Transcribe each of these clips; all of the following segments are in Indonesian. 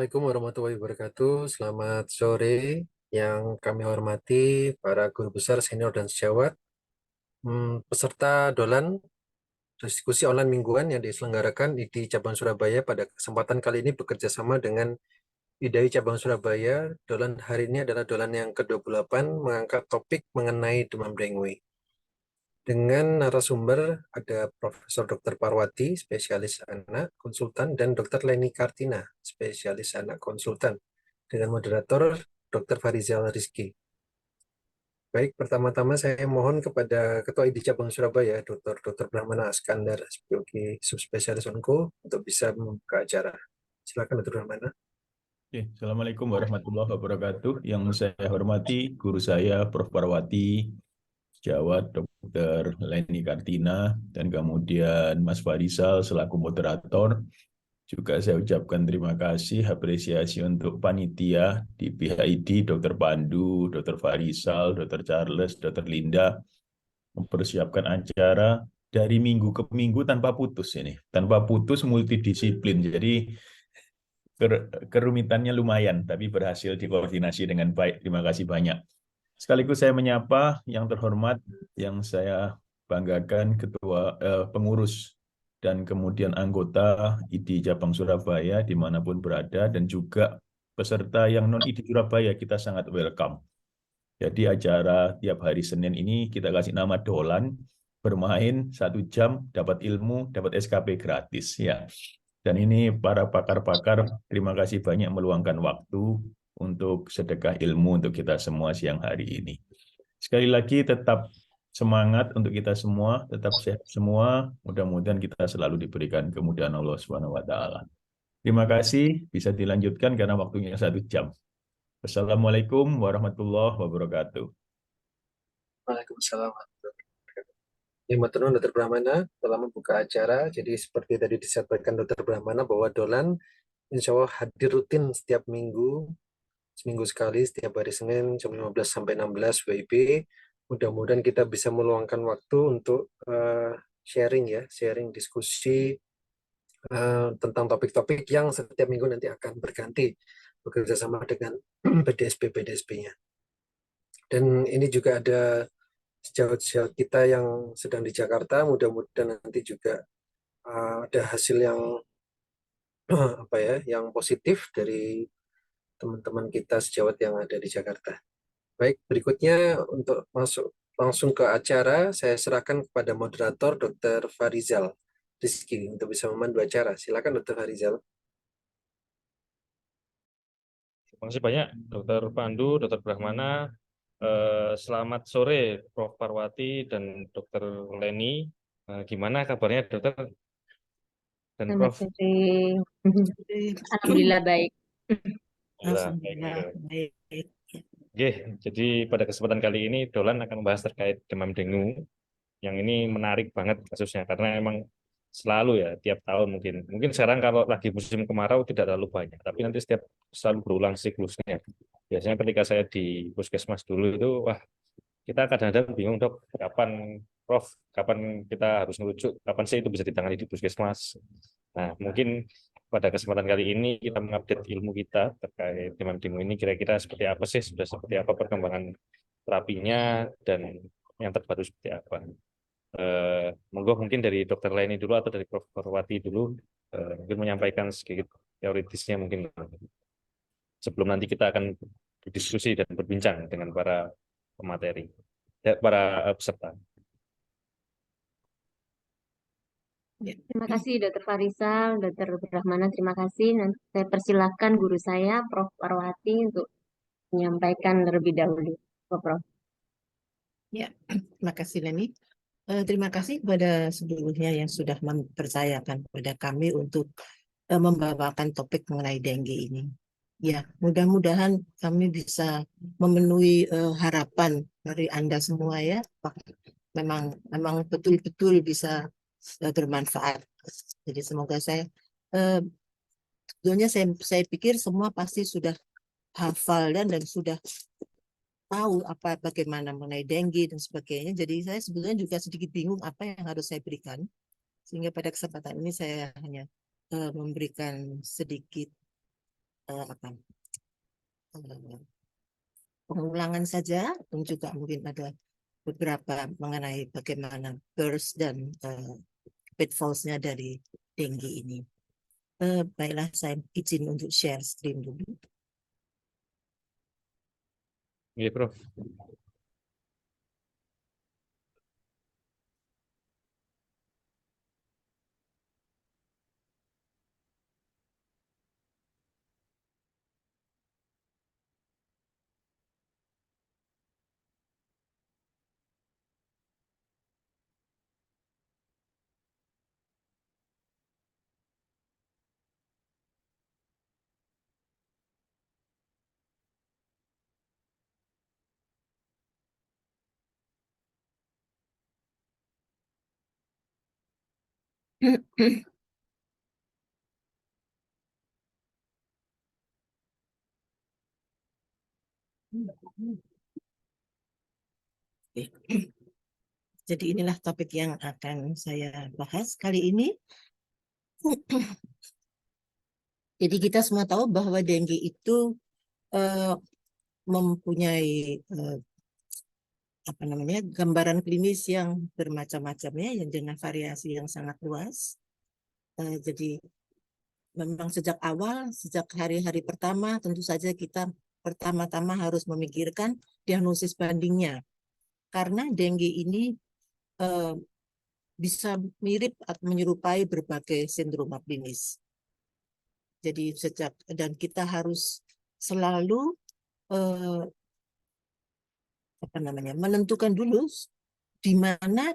Assalamualaikum warahmatullahi wabarakatuh. Selamat sore yang kami hormati para guru besar, senior, dan sejawat. Peserta Dolan diskusi online mingguan yang diselenggarakan di Cabang Surabaya pada kesempatan kali ini bekerja sama dengan IDAI Cabang Surabaya. Dolan hari ini adalah Dolan yang ke-28 mengangkat topik mengenai demam dengue. Dengan narasumber ada Profesor Dr. Parwati, spesialis anak konsultan, dan Dr. Leni Kartina, spesialis anak konsultan, dengan moderator Dr. Farizal Rizky. Baik, pertama-tama saya mohon kepada Ketua ID Cabang Surabaya, Dr. Brahmana Askandar, SPOG Subspesialis Onko, untuk bisa membuka acara. Silakan Dr. Brahmana. Oke, Assalamualaikum warahmatullahi wabarakatuh. Yang saya hormati guru saya Prof. Parwati, sejawat Dr. Leni Kartina, dan kemudian Mas Farisal selaku moderator. Juga saya ucapkan terima kasih, apresiasi untuk panitia di PHID, Dr. Pandu, Dr. Farisal, Dr. Charles, Dr. Linda, mempersiapkan acara dari minggu ke minggu tanpa putus ini. Tanpa putus multidisiplin, jadi kerumitannya lumayan, tapi berhasil dikoordinasi dengan baik. Terima kasih banyak. Sekaligus saya menyapa yang terhormat, yang saya banggakan, pengurus dan kemudian anggota ID Cabang Surabaya dimanapun berada, dan juga peserta yang non-ID Surabaya, kita sangat welcome. Jadi acara tiap hari Senin ini kita kasih nama Dolan, bermain 1 jam, dapat ilmu, dapat SKP gratis. Ya. Dan ini para pakar-pakar, terima kasih banyak meluangkan waktu untuk sedekah ilmu untuk kita semua siang hari ini. Sekali lagi tetap semangat untuk kita semua, tetap sehat semua. Mudah-mudahan kita selalu diberikan kemudahan Allah Subhanahu wa taala. Terima kasih, bisa dilanjutkan karena waktunya 1 jam. Wassalamualaikum warahmatullahi wabarakatuh. Waalaikumsalam. Terima kasih Dr. Brahmana telah membuka acara. Jadi seperti tadi disampaikan Dr. Brahmana bahwa Dolan insya Allah hadir rutin setiap minggu, seminggu sekali, setiap hari Senin jam 15 sampai 16 WIB. Mudah-mudahan kita bisa meluangkan waktu untuk sharing ya, sharing diskusi tentang topik-topik yang setiap minggu nanti akan berganti bekerja sama dengan PDSP-PDSP-nya. Dan ini juga ada sejawat-sejawat kita yang sedang di Jakarta, mudah-mudahan nanti juga ada hasil yang apa ya, yang positif dari teman-teman kita sejawat yang ada di Jakarta. Baik, berikutnya untuk masuk langsung ke acara, saya serahkan kepada moderator Dr. Farizal Rizky untuk bisa memandu acara. Silakan Dr. Farizal. Terima kasih banyak Dr. Pandu, Dr. Brahmana. Selamat sore Prof. Parwati dan Dr. Leni. Gimana kabarnya Dokter dan Selamat Prof? sore. Alhamdulillah baik. Alhamdulillah baik. Oke, jadi pada kesempatan kali ini Dolan akan membahas terkait demam dengue. Yang ini menarik banget kasusnya karena emang selalu ya tiap tahun mungkin sekarang kalau lagi musim kemarau tidak terlalu banyak, tapi nanti selalu berulang siklusnya. Biasanya ketika saya di puskesmas dulu itu wah, kita kadang-kadang bingung dok, kapan kita harus merujuk, kapan sih itu bisa ditangani di puskesmas. Nah, mungkin pada kesempatan kali ini kita mengupdate ilmu kita terkait demam dengue ini, kira-kira seperti apa sih, sudah seperti apa perkembangan terapinya, dan yang terbaru seperti apa. Monggo mungkin dari Dokter Leni dulu atau dari Prof. Parwati dulu, mungkin menyampaikan sedikit teoritisnya mungkin sebelum nanti kita akan berdiskusi dan berbincang dengan para pemateri, para peserta. Terima kasih Dr. Farisal, Dr. Brahmana, terima kasih. Nanti saya persilahkan guru saya, Prof. Parwati, untuk menyampaikan terlebih dahulu. Prof. Ya, terima kasih Leni. Terima kasih kepada seluruhnya yang sudah mempercayakan kepada kami untuk membawakan topik mengenai dengue ini. Ya, mudah-mudahan kami bisa memenuhi harapan dari Anda semua ya. Memang betul-betul bisa bermanfaat. Jadi semoga sebetulnya saya pikir semua pasti sudah hafal dan sudah tahu bagaimana mengenai dengue dan sebagainya. Jadi saya sebetulnya juga sedikit bingung apa yang harus saya berikan. Sehingga pada kesempatan ini saya hanya memberikan sedikit apa pengulangan saja, dan juga mungkin ada beberapa mengenai bagaimana burst dan pitfalls-nya dari dengue ini. Baiklah, saya izin untuk share screen dulu. Iya, Prof. Jadi inilah topik yang akan saya bahas kali ini. Jadi kita semua tahu bahwa dengue itu mempunyai gambaran klinis yang bermacam-macam ya, yang dengan variasi yang sangat luas. Jadi memang sejak awal, sejak hari-hari pertama, tentu saja kita pertama-tama harus memikirkan diagnosis bandingnya. Karena dengue ini bisa mirip atau menyerupai berbagai sindrom klinis. Jadi dan kita harus selalu menentukan dulu di mana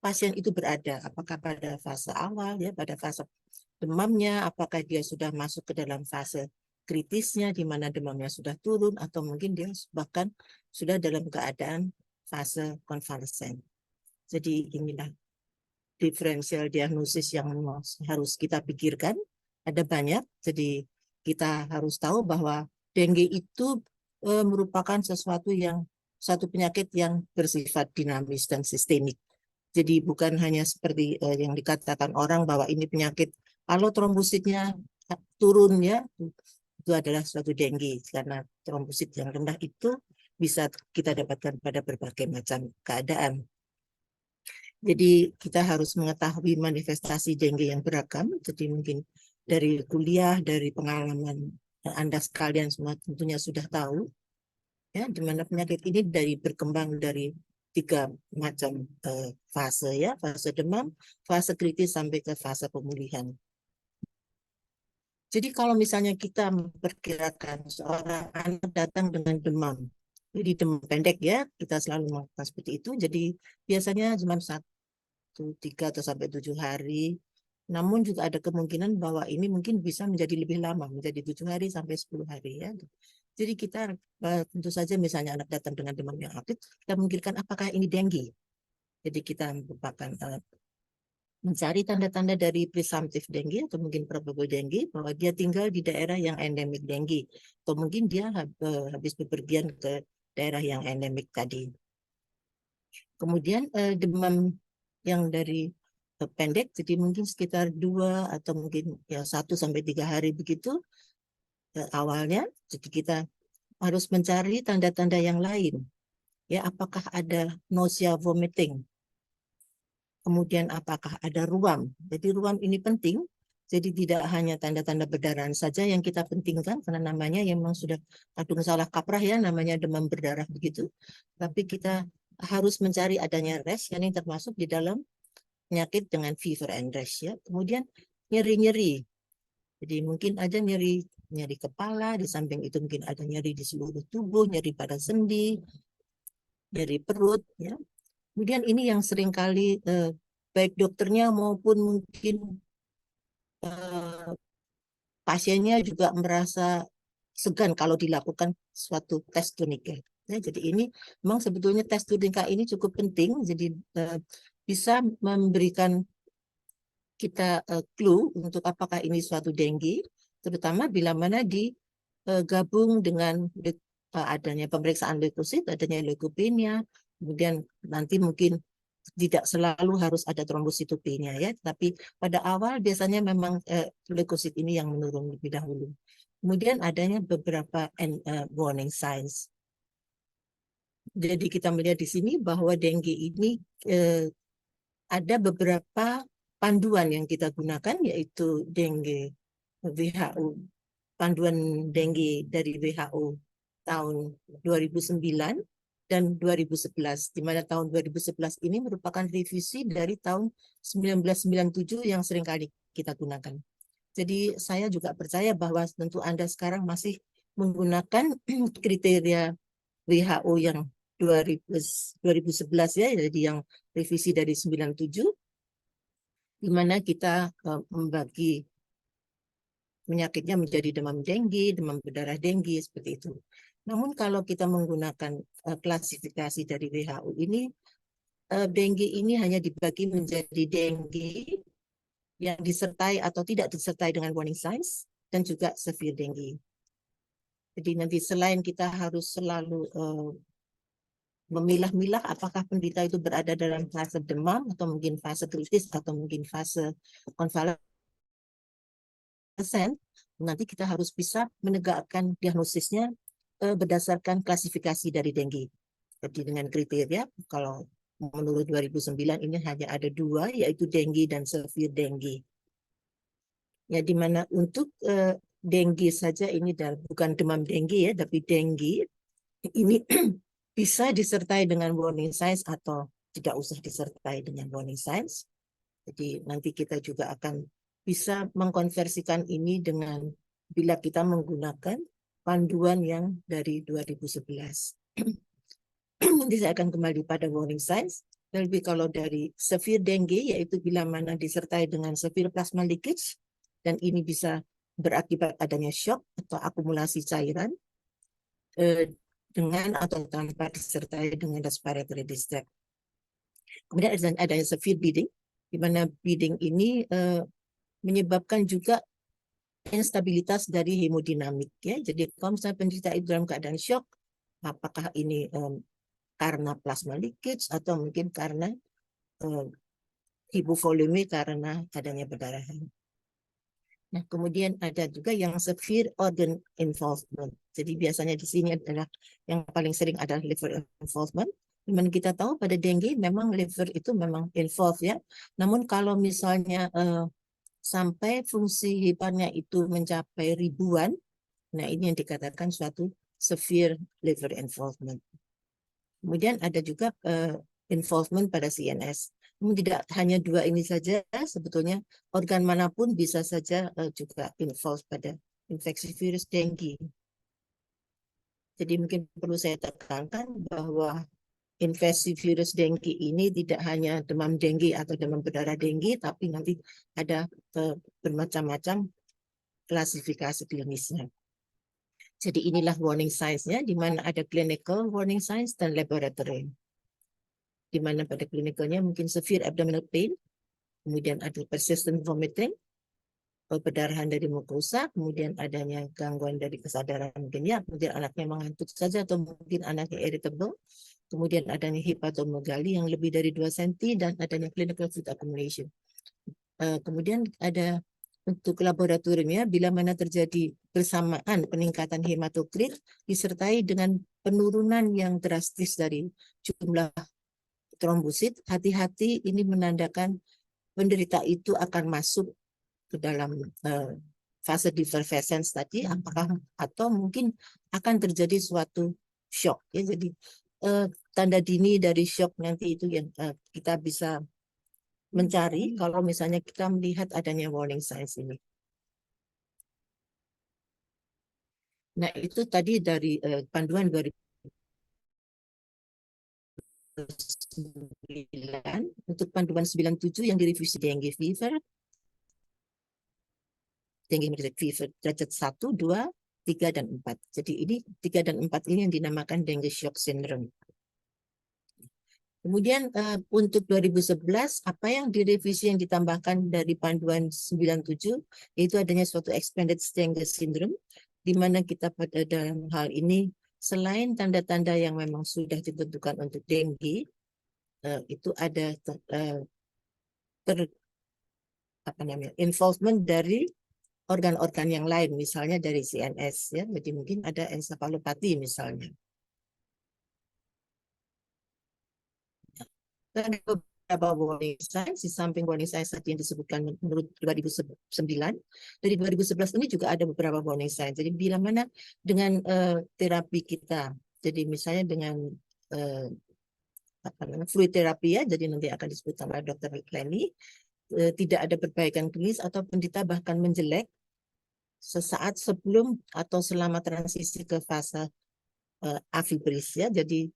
pasien itu berada, apakah pada fase awal ya, pada fase demamnya, apakah dia sudah masuk ke dalam fase kritisnya di mana demamnya sudah turun, atau mungkin dia bahkan sudah dalam keadaan fase konvalesen. Jadi inilah diferensial diagnosis yang harus kita pikirkan. Ada banyak, jadi kita harus tahu bahwa dengue itu merupakan satu penyakit yang bersifat dinamis dan sistemik. Jadi bukan hanya seperti yang dikatakan orang bahwa ini penyakit kalau trombositnya turun ya, itu adalah suatu dengue, karena trombosit yang rendah itu bisa kita dapatkan pada berbagai macam keadaan. Jadi kita harus mengetahui manifestasi dengue yang beragam. Jadi mungkin dari kuliah, dari pengalaman Anda sekalian semua tentunya sudah tahu ya, di mana penyakit ini berkembang dari 3 macam fase ya, fase demam, fase kritis sampai ke fase pemulihan. Jadi kalau misalnya kita memperkirakan seorang anak datang dengan demam, jadi demam pendek ya, kita selalu melakukan seperti itu. Jadi biasanya cuma 3 atau sampai 7 hari. Namun juga ada kemungkinan bahwa ini mungkin bisa menjadi lebih lama, menjadi 7 hari sampai 10 hari ya. Jadi kita tentu saja misalnya anak datang dengan demam yang akut, kita memikirkan apakah ini dengue. Jadi kita merupakan mencari tanda-tanda dari presumptive dengue atau mungkin probable dengue, bahwa dia tinggal di daerah yang endemik dengue, atau mungkin dia habis bepergian ke daerah yang endemik tadi. Kemudian demam yang dari pendek, jadi mungkin sekitar 2 atau mungkin ya 1 sampai 3 hari begitu awalnya. Jadi kita harus mencari tanda-tanda yang lain. Ya, apakah ada nausea, vomiting? Kemudian apakah ada ruam? Jadi ruam ini penting. Jadi tidak hanya tanda-tanda perdarahan saja yang kita pentingkan, karena namanya yang memang sudah kadung salah kaprah ya, namanya demam berdarah begitu. Tapi kita harus mencari adanya rash, yang ini termasuk di dalam penyakit dengan fever and rash ya. Kemudian nyeri-nyeri. Jadi mungkin ada nyeri kepala, di samping itu mungkin ada nyeri di seluruh tubuh, nyeri pada sendi, nyeri perut ya. Kemudian ini yang seringkali baik dokternya maupun mungkin pasiennya juga merasa segan kalau dilakukan suatu tes klinika. Ya, jadi ini memang sebetulnya tes klinika ini cukup penting, jadi bisa memberikan kita clue untuk apakah ini suatu dengue, terutama bila mana digabung dengan adanya pemeriksaan leukosit, adanya leukopenia, kemudian nanti mungkin tidak selalu harus ada trombositopenia ya, tapi pada awal biasanya memang leukosit ini yang menurun lebih dahulu. Kemudian adanya beberapa warning signs. Jadi kita melihat di sini bahwa dengue ini ada beberapa panduan yang kita gunakan, yaitu dengue WHO, panduan dengue dari WHO tahun 2009 dan 2011, di mana tahun 2011 ini merupakan revisi dari tahun 1997 yang seringkali kita gunakan. Jadi saya juga percaya bahwa tentu Anda sekarang masih menggunakan kriteria WHO yang 2011 ya, jadi yang revisi dari 97, di mana kita membagi penyakitnya menjadi demam dengue, demam berdarah dengue, seperti itu. Namun kalau kita menggunakan klasifikasi dari WHO ini, dengue ini hanya dibagi menjadi dengue yang disertai atau tidak disertai dengan warning signs, dan juga severe dengue. Jadi nanti selain kita harus selalu memilah-milah apakah penderita itu berada dalam fase demam, atau mungkin fase kritis, atau mungkin fase konvalesen, nanti kita harus bisa menegakkan diagnosisnya berdasarkan klasifikasi dari dengue. Jadi dengan kriteria, kalau menurut 2009 ini hanya ada 2, yaitu dengue dan severe dengue. Ya, di mana untuk dengue saja ini bukan demam dengue ya, tapi dengue ini bisa disertai dengan warning signs atau tidak usah disertai dengan warning signs. Jadi nanti kita juga akan bisa mengkonversikan ini dengan bila kita menggunakan panduan yang dari 2011. Nanti saya akan kembali pada warning signs. Lebih kalau dari severe dengue, yaitu bila mana disertai dengan severe plasma leakage, dan ini bisa berakibat adanya shock atau akumulasi cairan dengan atau tanpa disertai dengan respiratory distress. Kemudian ada severe bleeding, di mana bleeding ini menyebabkan juga instabilitas dari hemodinamik. Ya. Jadi kalau misalnya penderita itu dalam keadaan shock, apakah ini karena plasma leakage atau mungkin karena hipovolemi karena adanya perdarahan. Nah, kemudian ada juga yang severe organ involvement. Jadi biasanya di sini adalah yang paling sering adalah liver involvement. Dimana kita tahu pada dengue memang liver itu memang involved ya. Namun kalau misalnya sampai fungsi heparnya itu mencapai ribuan, nah ini yang dikatakan suatu severe liver involvement. Kemudian ada juga involvement pada CNS. Tidak hanya 2 ini saja, sebetulnya organ manapun bisa saja juga involved pada infeksi virus dengue. Jadi mungkin perlu saya tekankan bahwa infeksi virus dengue ini tidak hanya demam dengue atau demam berdarah dengue, tapi nanti ada bermacam-macam klasifikasi klinisnya. Jadi inilah warning signs-nya, di mana ada clinical warning signs dan laboratory. Di mana pada clinicalnya mungkin severe abdominal pain, kemudian ada persistent vomiting, perdarahan dari mukosa, kemudian adanya gangguan dari kesadaran mungkin ya, kemudian anaknya mengantuk saja atau mungkin anaknya irritable, kemudian adanya hepatomegali yang lebih dari 2 cm dan adanya clinical fluid accumulation. Kemudian ada untuk laboratoriumnya bila mana terjadi bersamaan peningkatan hematokrit disertai dengan penurunan yang drastis dari jumlah trombosit, hati-hati ini menandakan penderita itu akan masuk ke dalam fase diverscence tadi, apakah atau mungkin akan terjadi suatu shock ya. Jadi tanda dini dari shock nanti itu yang kita bisa mencari kalau misalnya kita melihat adanya warning signs ini. Nah, itu tadi dari panduan 2009. Untuk panduan 97 yang direvisi dengue fever, dengue fever derajat 1, 2, 3, dan 4. Jadi ini 3 dan 4 ini yang dinamakan dengue shock syndrome. Kemudian untuk 2011, apa yang direvisi yang ditambahkan dari panduan 97, yaitu adanya suatu expanded dengue syndrome, di mana kita pada dalam hal ini, selain tanda-tanda yang memang sudah ditentukan untuk dengue, itu ada involvement dari organ-organ yang lain, misalnya dari CNS, ya. Jadi mungkin ada ensefalopati misalnya. Dan ada beberapa warning signs, di samping warning signs tadi yang disebutkan menurut 2009, dari 2011 ini juga ada beberapa warning signs. Jadi bila mana dengan terapi kita, jadi misalnya dengan fluid terapi, ya, jadi nanti akan disebut sama Dr. Lenny, tidak ada perbaikan klinis ataupun kita bahkan menjelek sesaat sebelum atau selama transisi ke fase afibris, ya. Jadi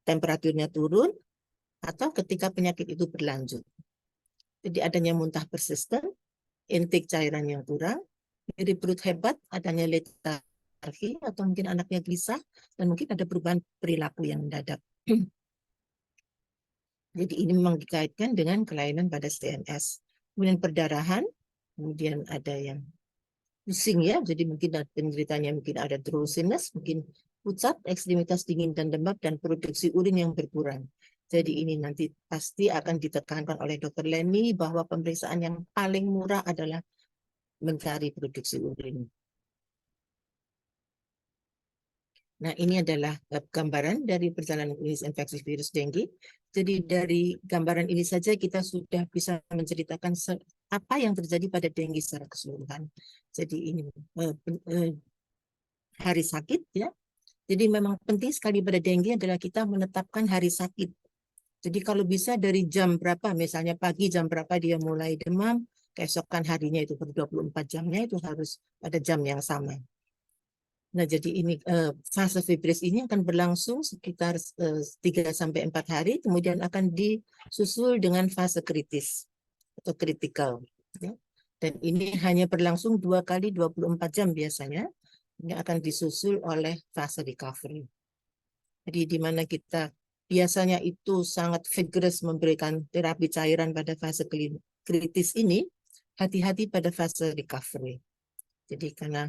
temperaturnya turun atau ketika penyakit itu berlanjut. Jadi adanya muntah persisten, intake cairan yang kurang, nyeri perut hebat, adanya letargi atau mungkin anaknya gelisah, dan mungkin ada perubahan perilaku yang mendadak. Jadi ini memang dikaitkan dengan kelainan pada CNS. Kemudian perdarahan, kemudian ada yang pusing, ya, jadi mungkin penderitanya mungkin ada drowsiness, mungkin pucat, ekstremitas dingin dan lembab, dan produksi urin yang berkurang. Jadi ini nanti pasti akan ditekankan oleh Dr. Lenny bahwa pemeriksaan yang paling murah adalah mencari produksi urin. Nah, ini adalah gambaran dari perjalanan klinis infeksi virus dengue. Jadi dari gambaran ini saja kita sudah bisa menceritakan apa yang terjadi pada dengue secara keseluruhan. Jadi ini hari sakit, ya. Jadi memang penting sekali pada dengue adalah kita menetapkan hari sakit. Jadi kalau bisa dari jam berapa, misalnya pagi jam berapa dia mulai demam, keesokan harinya itu per 24 jamnya itu harus pada jam yang sama. Nah, jadi ini fase fibris ini akan berlangsung sekitar 3-4 hari, kemudian akan disusul dengan fase kritis atau kritikal, ya. Dan ini hanya berlangsung 2 kali 24 jam biasanya. Ini akan disusul oleh fase recovery. Jadi di mana kita biasanya itu sangat vigorous memberikan terapi cairan pada fase kritis ini, hati-hati pada fase recovery. Jadi karena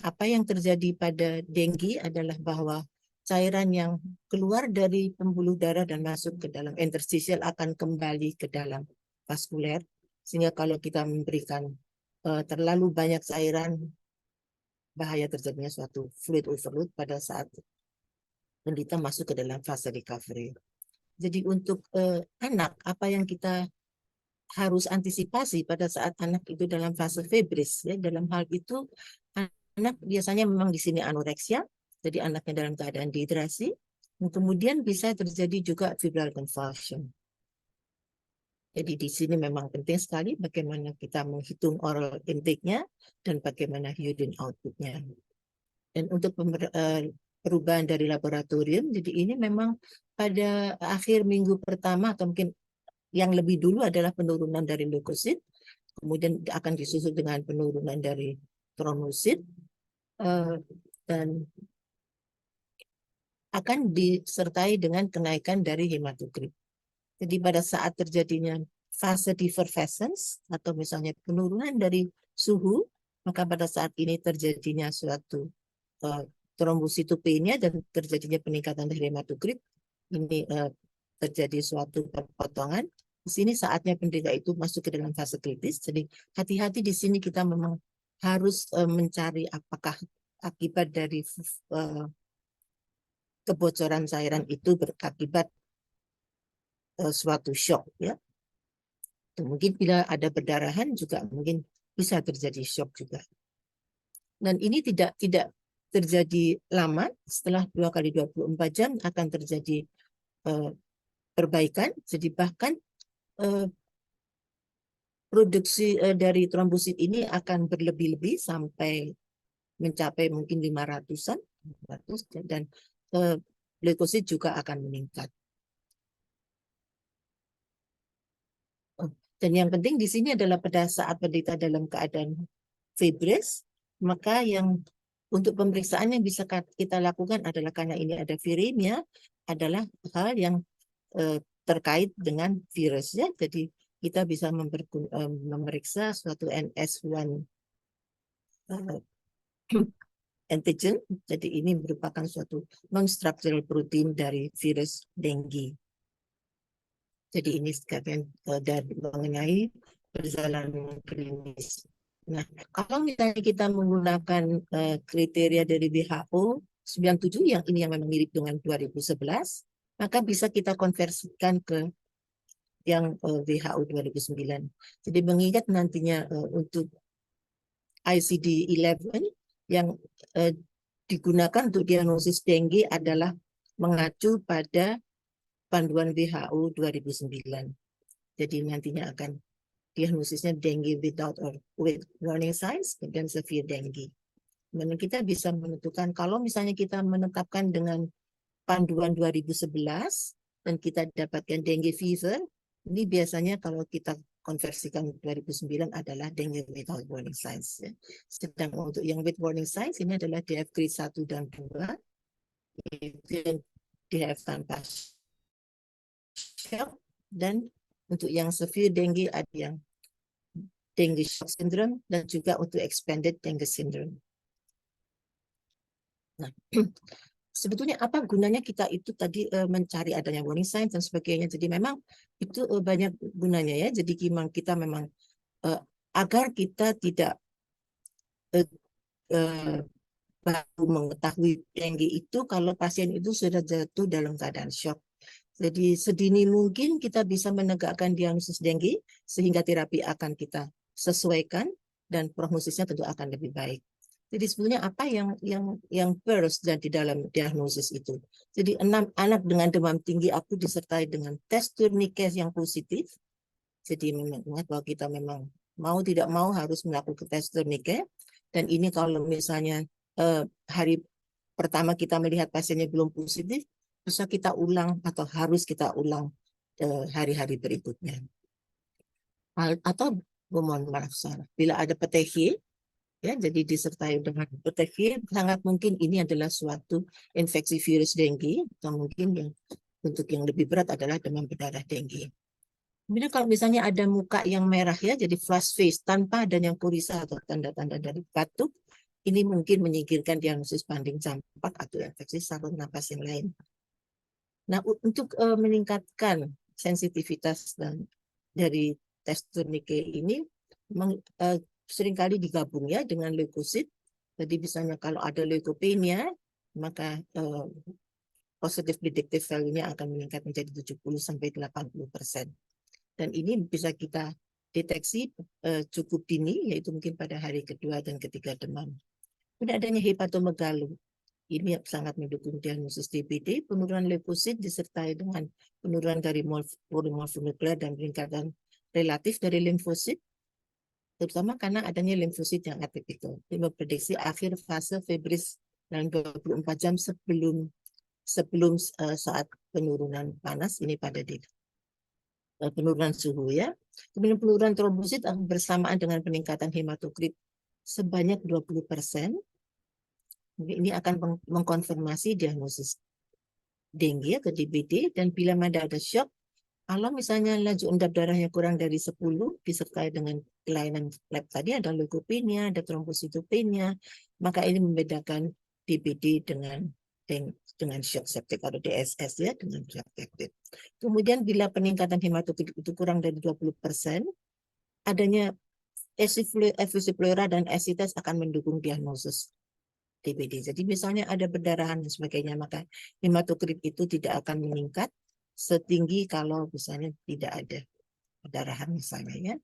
apa yang terjadi pada dengue adalah bahwa cairan yang keluar dari pembuluh darah dan masuk ke dalam interstitial akan kembali ke dalam vaskuler, sehingga kalau kita memberikan terlalu banyak cairan, bahaya terjadinya suatu fluid overload pada saat penderita masuk ke dalam fase recovery. Jadi untuk anak, apa yang kita harus antisipasi pada saat anak itu dalam fase febris, ya, dalam hal itu anak biasanya memang di sini anoreksia, jadi anaknya dalam keadaan dehidrasi, dan kemudian bisa terjadi juga febrile convulsion. Jadi di sini memang penting sekali bagaimana kita menghitung oral intake-nya dan bagaimana urine output-nya. Dan untuk perubahan dari laboratorium, jadi ini memang pada akhir minggu pertama atau mungkin yang lebih dulu adalah penurunan dari leukosit, kemudian akan disusul dengan penurunan dari trombosit, dan akan disertai dengan kenaikan dari hematokrit. Jadi pada saat terjadinya fase diverscence atau misalnya penurunan dari suhu, maka pada saat ini terjadinya suatu trombositopenia dan terjadinya peningkatan dari hematokrit. Ini terjadi suatu potongan. Di sini saatnya penderita itu masuk ke dalam fase kritis. Jadi hati-hati di sini kita memang harus mencari apakah akibat dari kebocoran cairan itu berakibat suatu shock, ya. Mungkin bila ada perdarahan juga mungkin bisa terjadi shock juga. Dan ini tidak terjadi lama, setelah 2 kali 24 jam akan terjadi perbaikan. Jadi bahkan produksi dari trombosit ini akan berlebih-lebih sampai mencapai mungkin 500-an, dan leukosit juga akan meningkat. Dan yang penting di sini adalah pada saat penderita dalam keadaan febris, maka yang untuk pemeriksaan yang bisa kita lakukan adalah, karena ini ada viremia, adalah hal yang terkait dengan virusnya. Jadi kita bisa memeriksa suatu NS1 antigen. Jadi ini merupakan suatu non-structural protein dari virus dengue. Jadi ini sekalian dari mengenai perjalanan klinis. Nah, kalau misalnya kita menggunakan kriteria dari WHO 97 yang ini yang memang mirip dengan 2011, maka bisa kita konversikan ke yang WHO 2009. Jadi mengingat nantinya untuk ICD-11 yang digunakan untuk diagnosis dengue adalah mengacu pada panduan WHO 2009. Jadi nantinya akan diagnosisnya dengue without or with warning signs dan severe dengue. Dan kita bisa menentukan kalau misalnya kita menetapkan dengan panduan 2011 dan kita dapatkan dengue fever, ini biasanya kalau kita konversikan 2009 adalah dengue without warning signs. Ya. Sedang untuk yang with warning signs ini adalah DF grade 1 dan 2, itu yang DF tanpa shock, dan untuk yang severe dengue ada yang dengue shock syndrome dan juga untuk expanded dengue syndrome. Nah, sebetulnya apa gunanya kita itu tadi mencari adanya warning signs dan sebagainya. Jadi memang itu banyak gunanya ya. Jadi memang kita memang agar kita tidak baru mengetahui dengue itu kalau pasien itu sudah jatuh dalam keadaan shock. Jadi sedini mungkin kita bisa menegakkan diagnosis dengue sehingga terapi akan kita sesuaikan dan prognosisnya tentu akan lebih baik. Jadi sebenarnya apa yang first dan di dalam diagnosis itu. Jadi 6 anak dengan demam tinggi aku disertai dengan tes tourniquet yang positif. Jadi mengingat bahwa kita memang mau tidak mau harus melakukan tes tourniquet. Dan ini kalau misalnya hari pertama kita melihat pasiennya belum positif, bisa kita ulang atau harus kita ulang hari-hari berikutnya. Atau mohon maaf bila ada PTG, ya, jadi disertai dengan PTG, sangat mungkin ini adalah suatu infeksi virus dengue, atau mungkin yang untuk yang lebih berat adalah demam berdarah dengue. Kemudian kalau misalnya ada muka yang merah ya, jadi flush face tanpa adanya kurisa atau tanda-tanda dari batuk, ini mungkin menyingkirkan diagnosis banding campak atau infeksi saluran napas yang lain. Nah, untuk meningkatkan sensitivitas dari tes tourniquet ini, memang seringkali digabung ya dengan leukosit. Jadi misalnya kalau ada leukopenia, maka positive predictive value-nya akan meningkat menjadi 70-80%. Dan ini bisa kita deteksi cukup dini, yaitu mungkin pada hari kedua dan ketiga demam. Kemudian adanya hepatomegalu. Ini sangat mendukung diagnosis DBD, penurunan leukosit disertai dengan penurunan dari nuklear dan peningkatan relatif dari limfosit, terutama karena adanya limfosit yang atipikal. Ini memprediksi akhir fase febris dalam 24 jam sebelum saat penurunan panas ini pada penurunan suhu ya. Kemudian penurunan trombosit bersamaan dengan peningkatan hematokrit sebanyak 20%. Ini akan mengkonfirmasi diagnosis dengue atau DBD, dan bila mana ada shock, kalau misalnya laju endap darahnya kurang dari 10 disertai dengan kelainan lab tadi, ada leukopenia, ada trombositopenia, maka ini membedakan DBD dengan shock septic atau DSS ya, dengan shock septic. Kemudian bila peningkatan hematokrit itu kurang dari 20%, adanya efusi pleura dan esites akan mendukung diagnosis DBD. Jadi misalnya ada perdarahan dan sebagainya, maka hematokrit itu tidak akan meningkat setinggi kalau misalnya tidak ada perdarahan misalnya ya.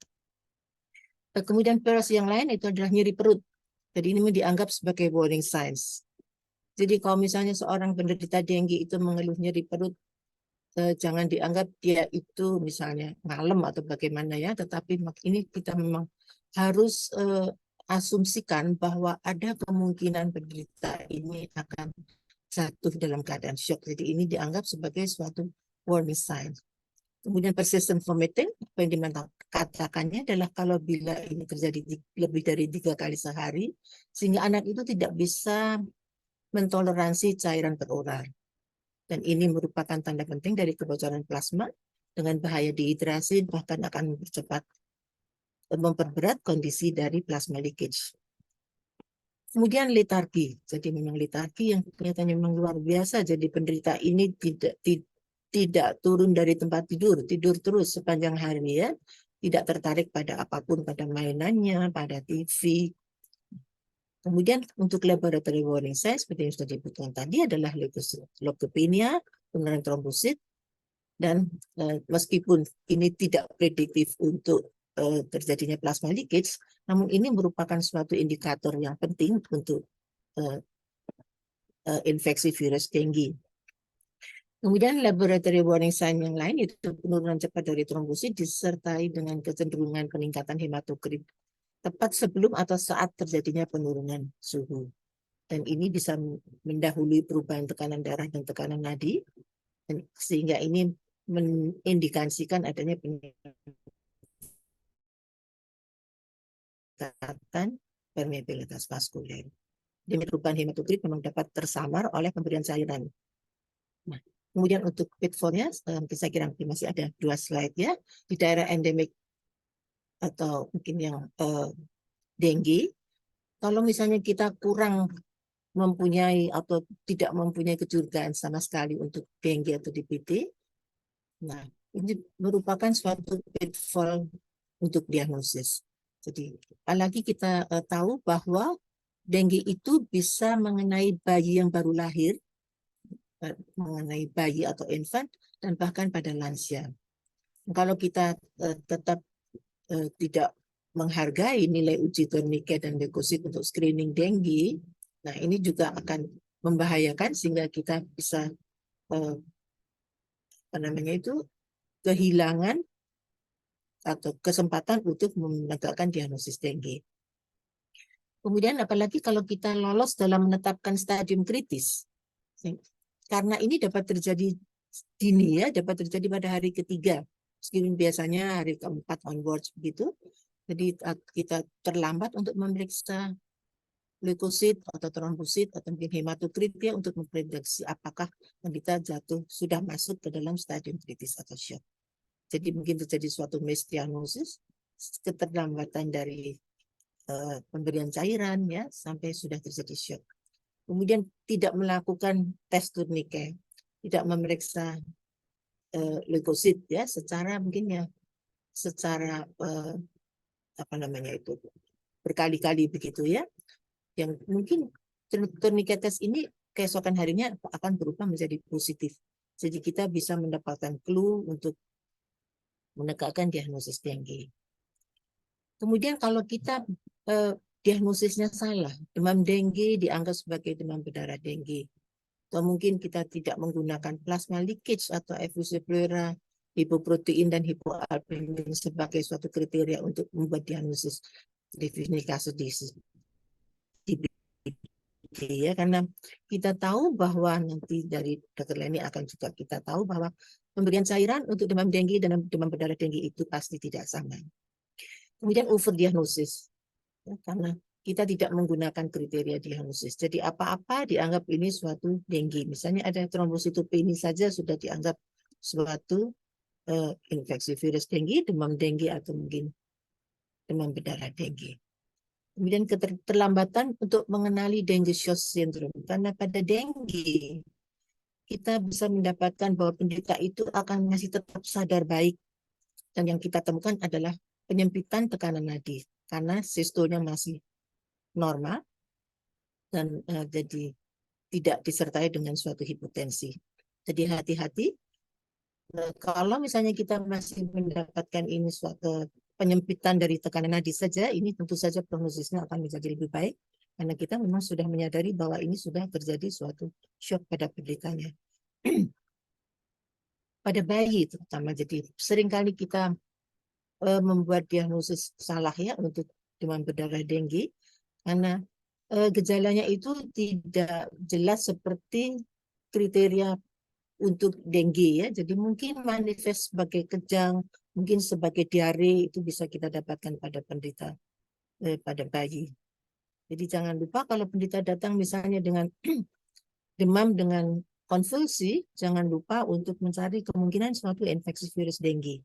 Kemudian PRS yang lain itu adalah nyeri perut. Jadi ini dianggap sebagai warning signs. Jadi kalau misalnya seorang penderita dengue itu mengeluh nyeri perut, jangan dianggap dia itu misalnya ngalem atau bagaimana ya, tetapi ini kita memang harus asumsikan bahwa ada kemungkinan penderita ini akan jatuh dalam keadaan shock. Jadi ini dianggap sebagai suatu warning sign. Kemudian persistent vomiting, apa yang dikatakannya adalah kalau bila ini terjadi lebih dari 3 kali sehari, sehingga anak itu tidak bisa mentoleransi cairan beroral. Dan ini merupakan tanda penting dari kebocoran plasma dengan bahaya dehidrasi, bahkan akan memperberat kondisi dari plasma leakage. Kemudian letargi. Jadi memang letargi yang kelihatannya memang luar biasa. Jadi penderita ini tidak turun dari tempat tidur terus sepanjang hari ya. tidak tertarik pada apapun, pada mainannya, pada TV. Kemudian untuk laboratory warning signs seperti yang sudah disebutkan tadi adalah leukopenia, penurunan trombosit, dan meskipun ini tidak prediktif untuk terjadinya plasma leakage, namun ini merupakan suatu indikator yang penting untuk infeksi virus dengue. Kemudian laboratory warning sign yang lain itu penurunan cepat dari trombosit disertai dengan kecenderungan peningkatan hematokrit tepat sebelum atau saat terjadinya penurunan suhu. Dan ini bisa mendahului perubahan tekanan darah dan tekanan nadi, sehingga ini mengindikasikan adanya peningkatan permeabilitas vaskuler. Dan perubahan hematokrit memang dapat tersamar oleh pemberian cairan. Nah, kemudian untuk pitfallnya, saya kira masih ada 2 slide ya. Di daerah endemik atau mungkin yang dengue, kalau misalnya kita kurang mempunyai atau tidak mempunyai kecurigaan sama sekali untuk dengue atau DPT, nah ini merupakan suatu pitfall untuk diagnosis. Jadi, apalagi kita tahu bahwa dengue itu bisa mengenai bayi yang baru lahir, mengenai bayi atau infant, dan bahkan pada lansia. Kalau kita tetap tidak menghargai nilai uji tourniquet dan leukosit untuk screening dengue, nah ini juga akan membahayakan sehingga kita bisa kehilangan atau kesempatan untuk menegakkan diagnosis dengue. Kemudian apalagi kalau kita lolos dalam menetapkan stadium kritis, karena ini dapat terjadi dini ya, dapat terjadi pada hari ketiga, meskipun biasanya hari keempat onwards begitu. Jadi kita terlambat untuk memeriksa leukosit atau trombosit atau mungkin hematokrit ya untuk memprediksi apakah kita sudah masuk ke dalam stadium kritis atau shock. Jadi mungkin terjadi suatu misdiagnosis, keterlambatan dari pemberian cairan ya sampai sudah terjadi shock. Kemudian tidak melakukan tes tourniquet, tidak memeriksa leukosit ya secara mungkin ya secara berkali-kali begitu ya, yang mungkin tourniquet test ini keesokan harinya akan berubah menjadi positif. Jadi kita bisa mendapatkan clue untuk menegakkan diagnosis dengue. Kemudian kalau kita diagnosisnya salah, demam dengue dianggap sebagai demam berdarah dengue, atau mungkin kita tidak menggunakan plasma leakage atau effusi pleura, hipoprotein dan hipoalbumin sebagai suatu kriteria untuk membuat diagnosis definisi kasus ya, karena kita tahu bahwa nanti dari Dr. Leni akan juga kita tahu bahwa pemberian cairan untuk demam dengue dan demam berdarah dengue itu pasti tidak sama. Kemudian overdiagnosis, ya, karena kita tidak menggunakan kriteria diagnosis. Jadi apa-apa dianggap ini suatu dengue. Misalnya ada trombositopenia saja sudah dianggap suatu infeksi virus dengue, demam dengue atau mungkin demam berdarah dengue. Kemudian keterlambatan untuk mengenali dengue shock syndrome. Karena pada dengue, kita bisa mendapatkan bahwa penderita itu akan masih tetap sadar baik. Dan yang kita temukan adalah penyempitan tekanan nadi. Karena sistolnya masih normal. Dan jadi tidak disertai dengan suatu hipotensi. Jadi hati-hati. Kalau misalnya kita masih mendapatkan ini suatu penyempitan dari tekanan nadi saja, ini tentu saja prognosisnya akan menjadi lebih baik karena kita memang sudah menyadari bahwa ini sudah terjadi suatu shock pada penderitanya. Pada bayi terutama, jadi seringkali kita membuat diagnosis salah ya untuk demam berdarah dengue karena gejalanya itu tidak jelas seperti kriteria untuk dengue ya. Jadi mungkin manifest sebagai kejang, mungkin sebagai diare itu bisa kita dapatkan pada penderita pada bayi. Jadi jangan lupa kalau penderita datang misalnya dengan demam dengan konvulsi, jangan lupa untuk mencari kemungkinan suatu infeksi virus dengue.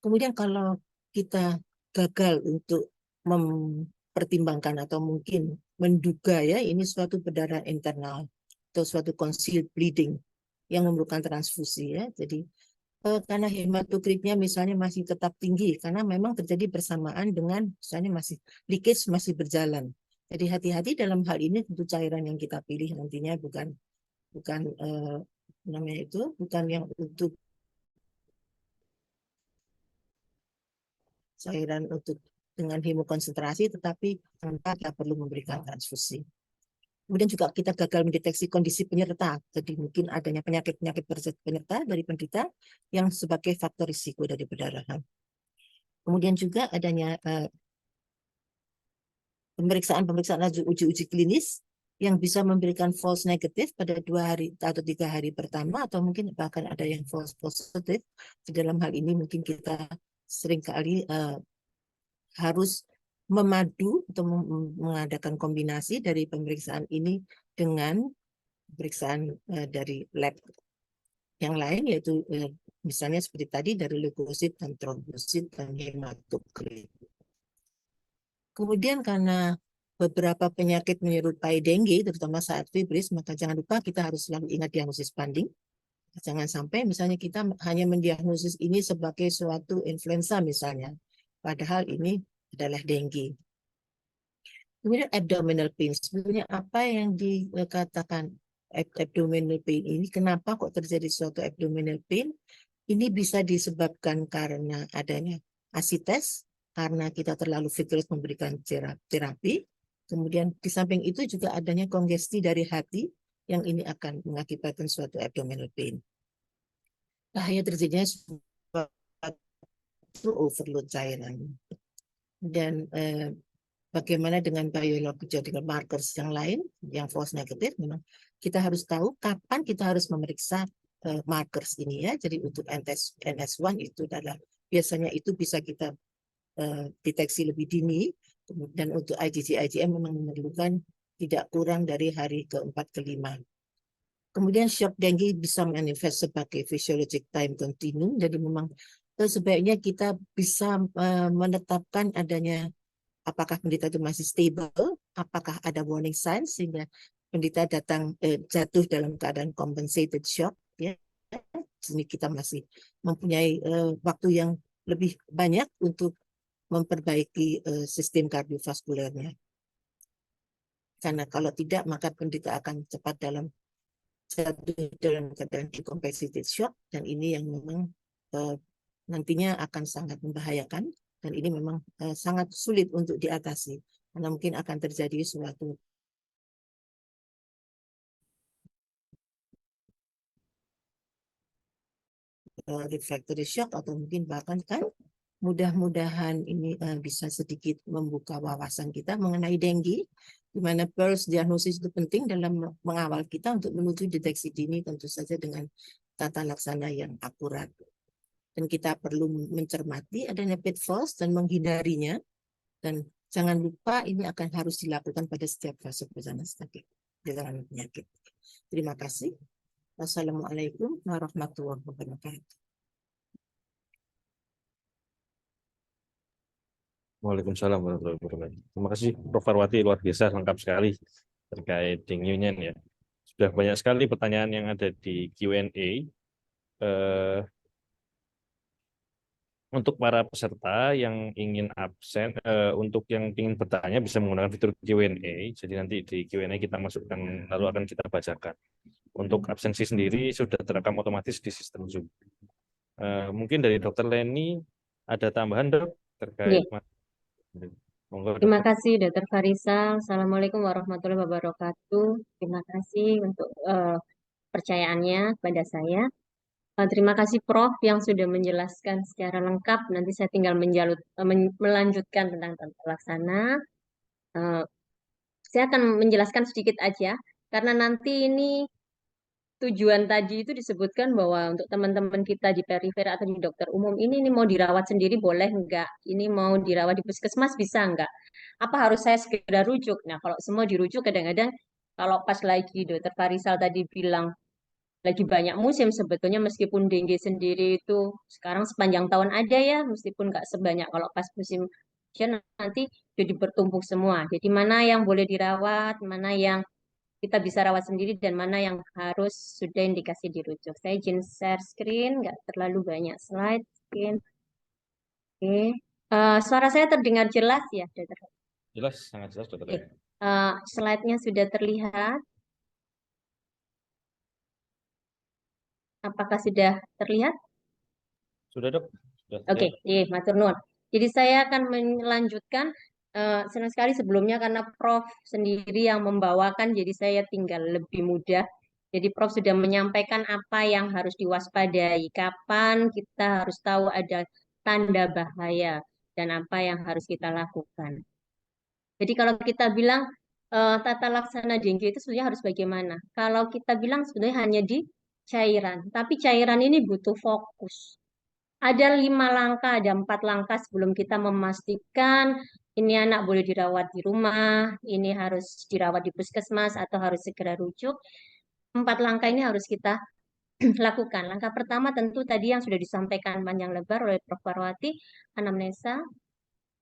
Kemudian kalau kita gagal untuk mempertimbangkan atau mungkin menduga ya ini suatu berdarah internal atau suatu concealed bleeding yang memerlukan transfusi ya. Jadi karena hematokritnya misalnya masih tetap tinggi karena memang terjadi bersamaan dengan misalnya masih leakage masih berjalan. Jadi hati-hati dalam hal ini tentu cairan yang kita pilih nantinya bukan bukan namanya itu bukan yang untuk cairan untuk dengan hemokonsentrasi, tetapi tanpa kita perlu memberikan transfusi. Kemudian juga kita gagal mendeteksi kondisi penyerta, jadi mungkin adanya penyakit-penyakit penyerta dari penderita yang sebagai faktor risiko dari perdarahan. Kemudian juga adanya pemeriksaan uji klinis yang bisa memberikan false negatif pada 2 hari atau 3 hari pertama, atau mungkin bahkan ada yang false positif. Di dalam hal ini mungkin kita seringkali harus memadu atau mengadakan kombinasi dari pemeriksaan ini dengan pemeriksaan dari lab yang lain, yaitu misalnya seperti tadi dari leukosit dan trombosit dan hematokrit. Kemudian karena beberapa penyakit menyerupai dengue, terutama saat fibris, maka jangan lupa kita harus selalu ingat diagnosis banding. Jangan sampai misalnya kita hanya mendiagnosis ini sebagai suatu influenza misalnya, padahal ini adalah dengue. Kemudian abdominal pain, sebenarnya apa yang dikatakan abdominal pain ini, kenapa kok terjadi suatu abdominal pain? Ini bisa disebabkan karena adanya asites, karena kita terlalu vigorous memberikan terapi. Kemudian di samping itu juga adanya kongesti dari hati, yang ini akan mengakibatkan suatu abdominal pain. Bahaya terjadinya suatu overload cairan. Dan bagaimana dengan biological markers yang lain, yang false negatif, memang kita harus tahu kapan kita harus memeriksa markers ini ya. Jadi untuk NS1 itu adalah biasanya itu bisa kita deteksi lebih dini, dan untuk IgG, IgM memang memerlukan tidak kurang dari hari ke-4 ke-5. Kemudian shock dengue bisa manifest sebagai physiologic time continuum, jadi memang sebaiknya kita bisa menetapkan adanya apakah penderita itu masih stable, apakah ada warning signs sehingga penderita jatuh dalam keadaan compensated shock. Ya, sini kita masih mempunyai waktu yang lebih banyak untuk memperbaiki sistem kardiovaskulernya. Karena kalau tidak, maka penderita akan cepat jatuh dalam keadaan compensated shock, dan ini yang memang nantinya akan sangat membahayakan. Dan ini memang sangat sulit untuk diatasi, karena mungkin akan terjadi suatu refractory shock, atau mungkin bahkan kan mudah-mudahan ini bisa sedikit membuka wawasan kita mengenai dengue, di mana first diagnosis itu penting dalam mengawal kita untuk menuju deteksi dini, tentu saja dengan tata laksana yang akurat. Dan kita perlu mencermati adanya pitfalls dan menghindarinya. Dan jangan lupa ini akan harus dilakukan pada setiap fase perjalanan penyakit. Terima kasih. Wassalamualaikum warahmatullahi wabarakatuh. Waalaikumsalam warahmatullahi wabarakatuh. Terima kasih Prof. Farwati, luar biasa lengkap sekali terkait dengue-nya ya. Sudah banyak sekali pertanyaan yang ada di Q&A. Untuk para peserta yang ingin absen, untuk yang ingin bertanya bisa menggunakan fitur Q&A. Jadi nanti di Q&A kita masukkan, lalu akan kita bacakan. Untuk absensi sendiri sudah terekam otomatis di sistem Zoom. Mungkin dari Dr. Leni ada tambahan, Dok, terkait. Terima kasih Dr. Farisal. Assalamualaikum warahmatullahi wabarakatuh. Terima kasih untuk percayaannya kepada saya. Terima kasih Prof yang sudah menjelaskan secara lengkap. Nanti saya tinggal melanjutkan tentang tata laksana. Saya akan menjelaskan sedikit aja, karena nanti ini tujuan tadi itu disebutkan bahwa untuk teman-teman kita di perifer atau di dokter umum ini mau dirawat sendiri boleh enggak? Ini mau dirawat di puskesmas bisa enggak? Apa harus saya segera rujuk? Nah, kalau semua dirujuk kadang-kadang kalau pas lagi Dokter Farisal tadi bilang lagi banyak musim, sebetulnya meskipun dengue sendiri itu sekarang sepanjang tahun ada ya, meskipun enggak sebanyak kalau pas musim hujan nanti jadi bertumpuk semua. Jadi mana yang boleh dirawat, mana yang kita bisa rawat sendiri dan mana yang harus sudah indikasi dirujuk. Saya izin share screen, nggak terlalu banyak slide. Screen. Oke. Suara saya terdengar jelas ya, Dokter? Jelas, sangat jelas, Dokter. Oke. Slide-nya sudah terlihat. Apakah sudah terlihat? Sudah, Dok. Sudah. Oke, matur nuwun. Jadi saya akan melanjutkan, senang sekali sebelumnya karena Prof sendiri yang membawakan, jadi saya tinggal lebih mudah. Jadi Prof sudah menyampaikan apa yang harus diwaspadai, kapan kita harus tahu ada tanda bahaya, dan apa yang harus kita lakukan. Jadi kalau kita bilang tata laksana dengue itu sebenarnya harus bagaimana? Kalau kita bilang sebenarnya hanya di cairan, tapi cairan ini butuh fokus. Ada 5 langkah, ada 4 langkah sebelum kita memastikan ini anak boleh dirawat di rumah, ini harus dirawat di puskesmas atau harus segera rujuk. 4 langkah ini harus kita lakukan. Langkah pertama tentu tadi yang sudah disampaikan panjang lebar oleh Prof. Parwati, anamnesa.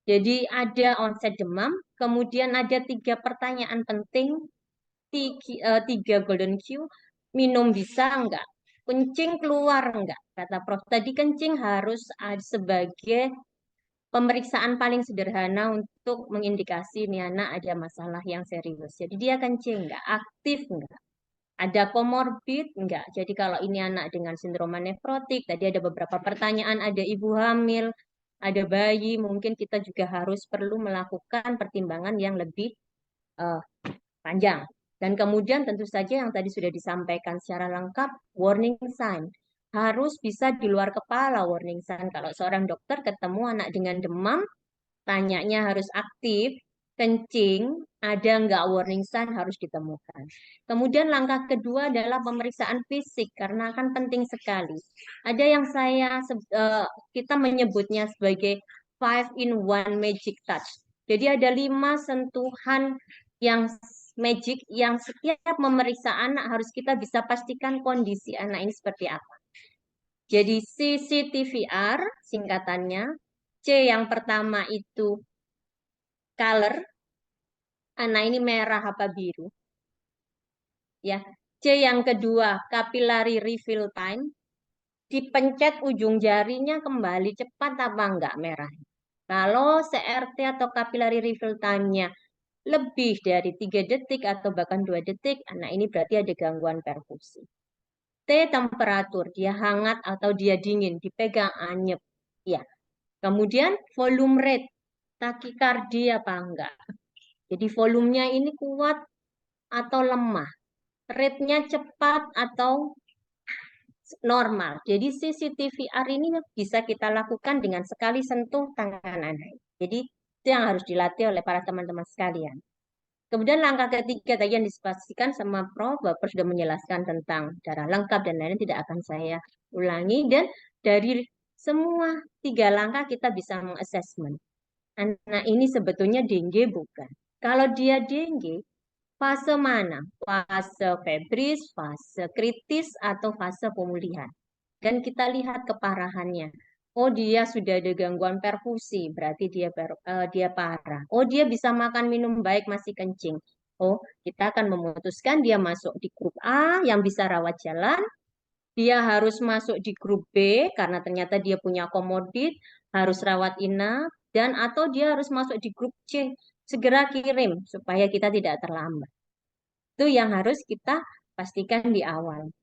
Jadi ada onset demam, kemudian ada 3 pertanyaan penting, 3 golden Q, minum bisa enggak? Kencing keluar enggak? Kata Prof. Tadi kencing harus sebagai pemeriksaan paling sederhana untuk mengindikasi ini anak ada masalah yang serius. Jadi dia kencing enggak? Aktif enggak? Ada komorbid enggak? Jadi kalau ini anak dengan sindroma nefrotik, tadi ada beberapa pertanyaan, ada ibu hamil, ada bayi, mungkin kita juga harus perlu melakukan pertimbangan yang lebih panjang. Dan kemudian tentu saja yang tadi sudah disampaikan secara lengkap, warning sign. Harus bisa di luar kepala warning sign. Kalau seorang dokter ketemu anak dengan demam, tanyanya harus aktif, kencing, ada nggak warning sign harus ditemukan. Kemudian langkah kedua adalah pemeriksaan fisik, karena akan penting sekali. Ada yang kita menyebutnya sebagai 5-in-1 magic touch. Jadi ada 5 sentuhan yang magic yang setiap memeriksa anak harus kita bisa pastikan kondisi anak ini seperti apa. Jadi CCTVR singkatannya. C yang pertama itu color. Anak ini merah apa biru. Ya. C yang kedua capillary refill time. Dipencet ujung jarinya kembali cepat apa enggak merah. Kalau CRT atau capillary refill time-nya lebih dari 3 detik atau bahkan 2 detik, anak ini berarti ada gangguan perfusi. T temperatur, dia hangat atau dia dingin, dipegang anyep. Ya. Kemudian volume rate, takikardi apa enggak. Jadi volumenya ini kuat atau lemah. Rate-nya cepat atau normal. Jadi CCTVR ini bisa kita lakukan dengan sekali sentuh tangan anak. Jadi itu yang harus dilatih oleh para teman-teman sekalian. Kemudian langkah ketiga tadi yang dipastikan sama Prof. Bapak sudah menjelaskan tentang darah lengkap dan lain-lain, tidak akan saya ulangi. Dan dari semua 3 langkah kita bisa mengassessment. Anak ini sebetulnya dengue bukan. Kalau dia dengue, fase mana? Fase febris, fase kritis, atau fase pemulihan. Dan kita lihat keparahannya. Oh, dia sudah ada gangguan perfusi, berarti dia parah. Oh, dia bisa makan minum baik, masih kencing. Oh, kita akan memutuskan dia masuk di grup A yang bisa rawat jalan. Dia harus masuk di grup B karena ternyata dia punya komorbid, harus rawat inap, dan atau dia harus masuk di grup C. Segera kirim supaya kita tidak terlambat. Itu yang harus kita pastikan di awal.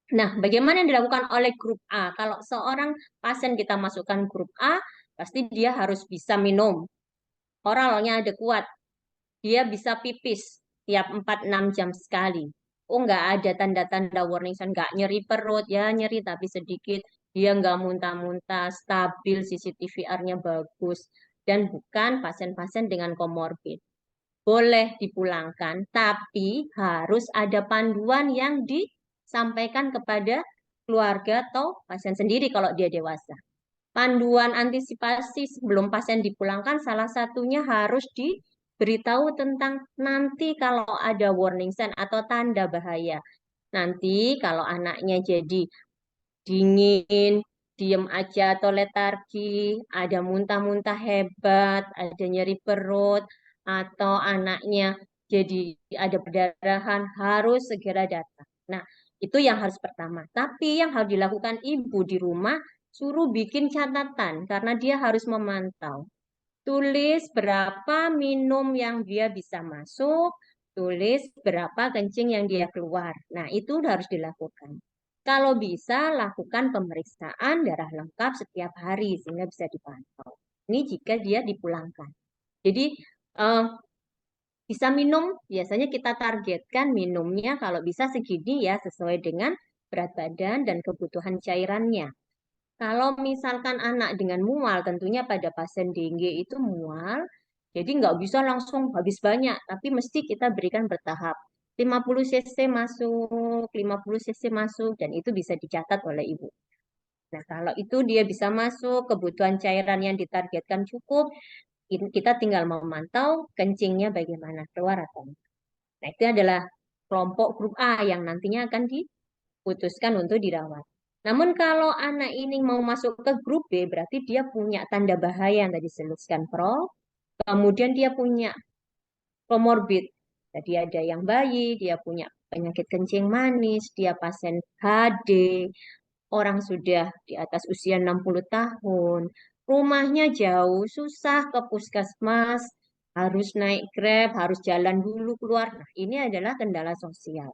Nah, bagaimana yang dilakukan oleh grup A? Kalau seorang pasien kita masukkan grup A, pasti dia harus bisa minum. Oralnya ada kuat. Dia bisa pipis tiap 4-6 jam sekali. Oh, nggak ada tanda-tanda warning sign, nggak nyeri perut, ya nyeri tapi sedikit. Dia nggak muntah-muntah, stabil, CCTVR-nya bagus. Dan bukan pasien-pasien dengan komorbid. Boleh dipulangkan, tapi harus ada panduan yang disampaikan kepada keluarga atau pasien sendiri kalau dia dewasa. Panduan antisipasi sebelum pasien dipulangkan salah satunya harus diberitahu tentang nanti kalau ada warning sign atau tanda bahaya. Nanti kalau anaknya jadi dingin, diem aja atau letargi, ada muntah-muntah hebat, ada nyeri perut, atau anaknya jadi ada perdarahan, harus segera datang. Nah, itu yang harus pertama. Tapi yang harus dilakukan ibu di rumah, suruh bikin catatan karena dia harus memantau. Tulis berapa minum yang dia bisa masuk, tulis berapa kencing yang dia keluar. Nah, itu harus dilakukan. Kalau bisa, lakukan pemeriksaan darah lengkap setiap hari sehingga bisa dipantau. Ini jika dia dipulangkan. Jadi, bisa minum, biasanya kita targetkan minumnya kalau bisa segini ya, sesuai dengan berat badan dan kebutuhan cairannya. Kalau misalkan anak dengan mual, tentunya pada pasien dengue itu mual, jadi nggak bisa langsung habis banyak, tapi mesti kita berikan bertahap. 50 cc masuk, 50 cc masuk, dan itu bisa dicatat oleh ibu. Nah, kalau itu dia bisa masuk, kebutuhan cairan yang ditargetkan cukup, kita tinggal memantau kencingnya bagaimana, keluar atau enggak. Nah, itu adalah kelompok grup A yang nantinya akan diputuskan untuk dirawat. Namun kalau anak ini mau masuk ke grup B, berarti dia punya tanda bahaya yang tadi disebutkan Prof. Kemudian dia punya komorbid. Jadi ada yang bayi, dia punya penyakit kencing manis, dia pasien HD, orang sudah di atas usia 60 tahun, rumahnya jauh, susah ke puskesmas, harus naik Grab, harus jalan dulu keluar. Nah, ini adalah kendala sosial.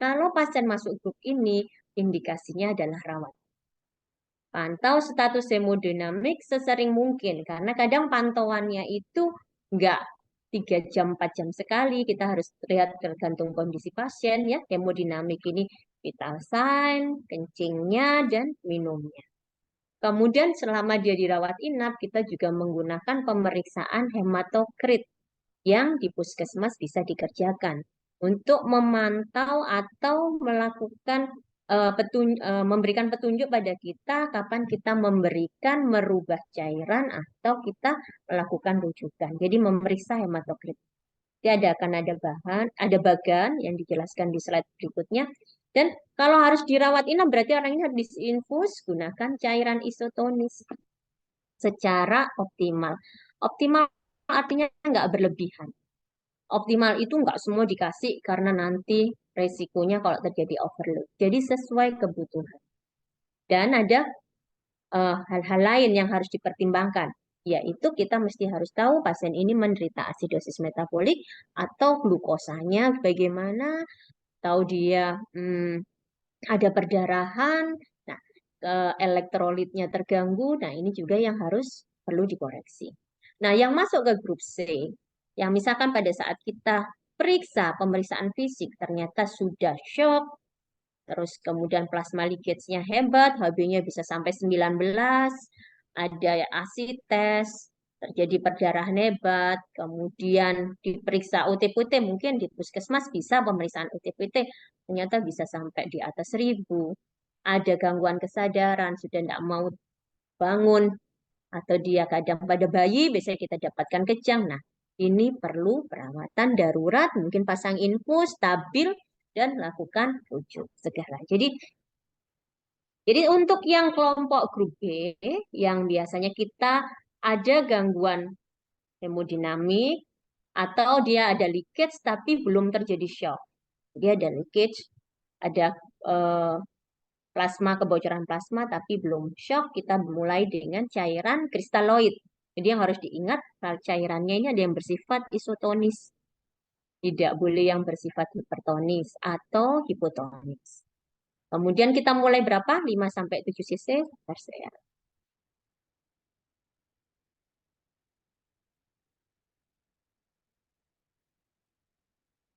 Kalau pasien masuk grup ini, indikasinya adalah rawat. Pantau status hemodinamik sesering mungkin, karena kadang pantauannya itu enggak 3 jam, 4 jam sekali. Kita harus lihat tergantung kondisi pasien ya, hemodinamik ini vital sign, kencingnya, dan minumnya. Kemudian selama dia dirawat inap, kita juga menggunakan pemeriksaan hematokrit yang di puskesmas bisa dikerjakan untuk memantau atau melakukan memberikan petunjuk pada kita kapan kita memberikan merubah cairan atau kita melakukan rujukan. Jadi memeriksa hematokrit. Jadi ada bagan yang dijelaskan di slide berikutnya. Dan kalau harus dirawat inap berarti orang ini harus diinfus gunakan cairan isotonis secara optimal. Optimal artinya nggak berlebihan. Optimal itu nggak semua dikasih karena nanti resikonya kalau terjadi overload. Jadi sesuai kebutuhan. Dan ada hal-hal lain yang harus dipertimbangkan, yaitu kita mesti harus tahu pasien ini menderita asidosis metabolik atau glukosanya bagaimana, tahu dia ada perdarahan, nah elektrolitnya terganggu, nah ini juga yang harus perlu dikoreksi. Nah, yang masuk ke grup C, yang misalkan pada saat kita periksa pemeriksaan fisik ternyata sudah shock, terus kemudian plasma leakage-nya hebat, HB-nya bisa sampai 19, ada ASI tes, terjadi perdarahan hebat, kemudian diperiksa OTPT, mungkin di puskesmas bisa pemeriksaan OTPT, ternyata bisa sampai di atas 1000. Ada gangguan kesadaran, sudah tidak mau bangun, atau dia kadang pada bayi, biasanya kita dapatkan kejang. Nah, ini perlu perawatan darurat, mungkin pasang infus, stabil, dan lakukan rujuk segera. Jadi untuk yang kelompok grup B, yang biasanya kita ada gangguan hemodinamik, atau dia ada leakage tapi belum terjadi shock. Dia ada leakage, ada plasma, kebocoran plasma tapi belum shock, kita mulai dengan cairan kristaloid. Jadi yang harus diingat, cairannya ini ada yang bersifat isotonis. Tidak boleh yang bersifat hipertonis atau hipotonis. Kemudian kita mulai berapa? 5-7 cc per cl.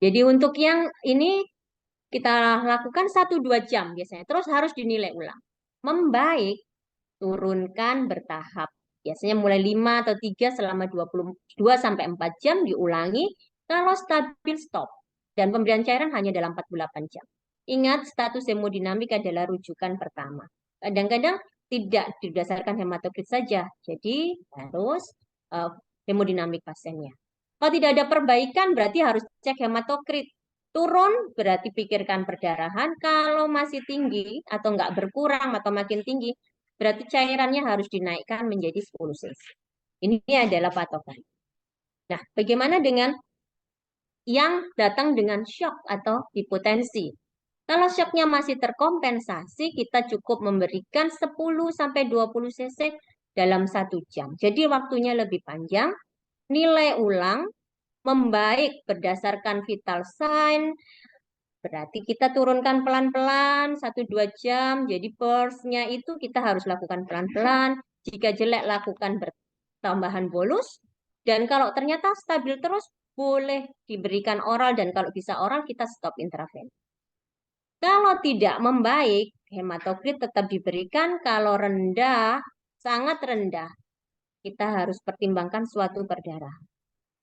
Jadi untuk yang ini kita lakukan 1-2 jam biasanya. Terus harus dinilai ulang. Membaik, turunkan bertahap. Biasanya mulai 5 atau 3 selama 22-4 jam diulangi. Kalau stabil, stop. Dan pemberian cairan hanya dalam 48 jam. Ingat, status hemodinamik adalah rujukan pertama. Kadang-kadang tidak didasarkan hematokrit saja. Jadi harus hemodinamik pasiennya. Kalau tidak ada perbaikan, berarti harus cek hematokrit. Turun berarti pikirkan perdarahan. Kalau masih tinggi atau nggak berkurang atau makin tinggi, berarti cairannya harus dinaikkan menjadi 10 cc. Ini adalah patokan. Nah, bagaimana dengan yang datang dengan shock atau hipotensi. Kalau shocknya masih terkompensasi, kita cukup memberikan 10-20 cc dalam 1 jam. Jadi waktunya lebih panjang, nilai ulang membaik berdasarkan vital sign, berarti kita turunkan pelan-pelan 1-2 jam. Jadi burst-nya itu kita harus lakukan pelan-pelan. Jika jelek, lakukan bertambahan bolus. Dan kalau ternyata stabil terus, boleh diberikan oral. Dan kalau bisa oral, kita stop intravenous. Kalau tidak membaik, hematokrit tetap diberikan. Kalau rendah, sangat rendah, kita harus pertimbangkan suatu perdarahan.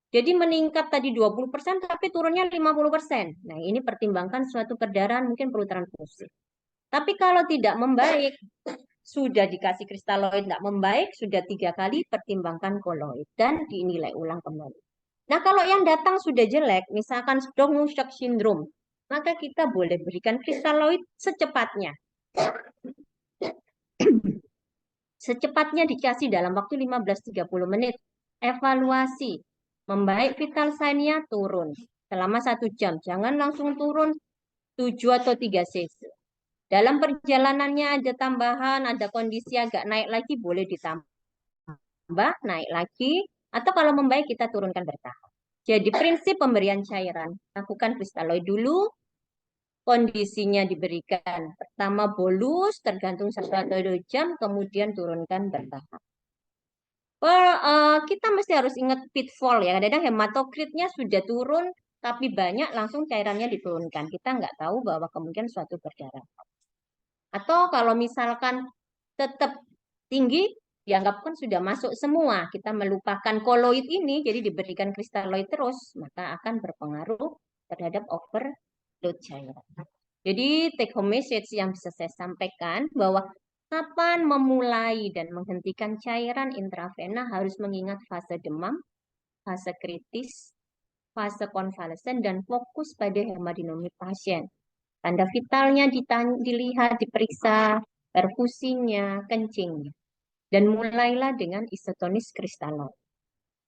Jadi meningkat tadi 20%, tapi turunnya 50%. Nah, ini pertimbangkan suatu perdarahan, mungkin perlu transfusi. Tapi kalau tidak membaik, sudah dikasih kristaloid tidak membaik, sudah 3 kali, pertimbangkan koloid dan dinilai ulang kembali. Nah, kalau yang datang sudah jelek, misalkan Stone shock syndrome, maka kita boleh berikan kristaloid secepatnya. Secepatnya dikasih dalam waktu 15-30 menit. Evaluasi. Membaik vital sign-nya turun selama 1 jam. Jangan langsung turun 7 atau 3 cc. Dalam perjalanannya ada tambahan, ada kondisi agak naik lagi, boleh ditambah, naik lagi. Atau kalau membaik kita turunkan bertahap. Jadi prinsip pemberian cairan. Lakukan kristaloid dulu, kondisinya diberikan. Pertama bolus, tergantung 1 atau 2 jam, kemudian turunkan bertahap. Kita mesti harus ingat pitfall ya. Kadang-kadang hematokritnya sudah turun, tapi banyak langsung cairannya diturunkan. Kita nggak tahu bahwa kemungkinan suatu perdarahan. Atau kalau misalkan tetap tinggi, dianggapkan sudah masuk semua. Kita melupakan koloid ini, jadi diberikan kristaloid terus, maka akan berpengaruh terhadap overload cairan. Jadi take home message yang bisa saya sampaikan bahwa kapan memulai dan menghentikan cairan intravena harus mengingat fase demam, fase kritis, fase konvalesen, dan fokus pada hemodinamik pasien. Tanda vitalnya dilihat, diperiksa, perfusinya, kencingnya. Dan mulailah dengan isotonis kristaloid.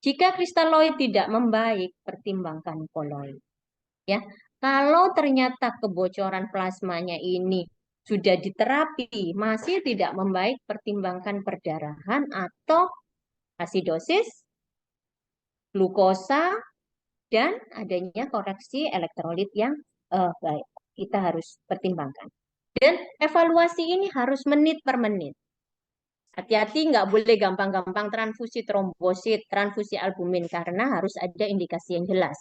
Jika kristaloid tidak membaik, pertimbangkan koloid. Ya, kalau ternyata kebocoran plasmanya ini sudah diterapi, masih tidak membaik, pertimbangkan perdarahan atau asidosis, glukosa, dan adanya koreksi elektrolit yang baik. Kita harus pertimbangkan. Dan evaluasi ini harus menit per menit. Hati-hati, nggak boleh gampang-gampang transfusi trombosit, transfusi albumin, karena harus ada indikasi yang jelas.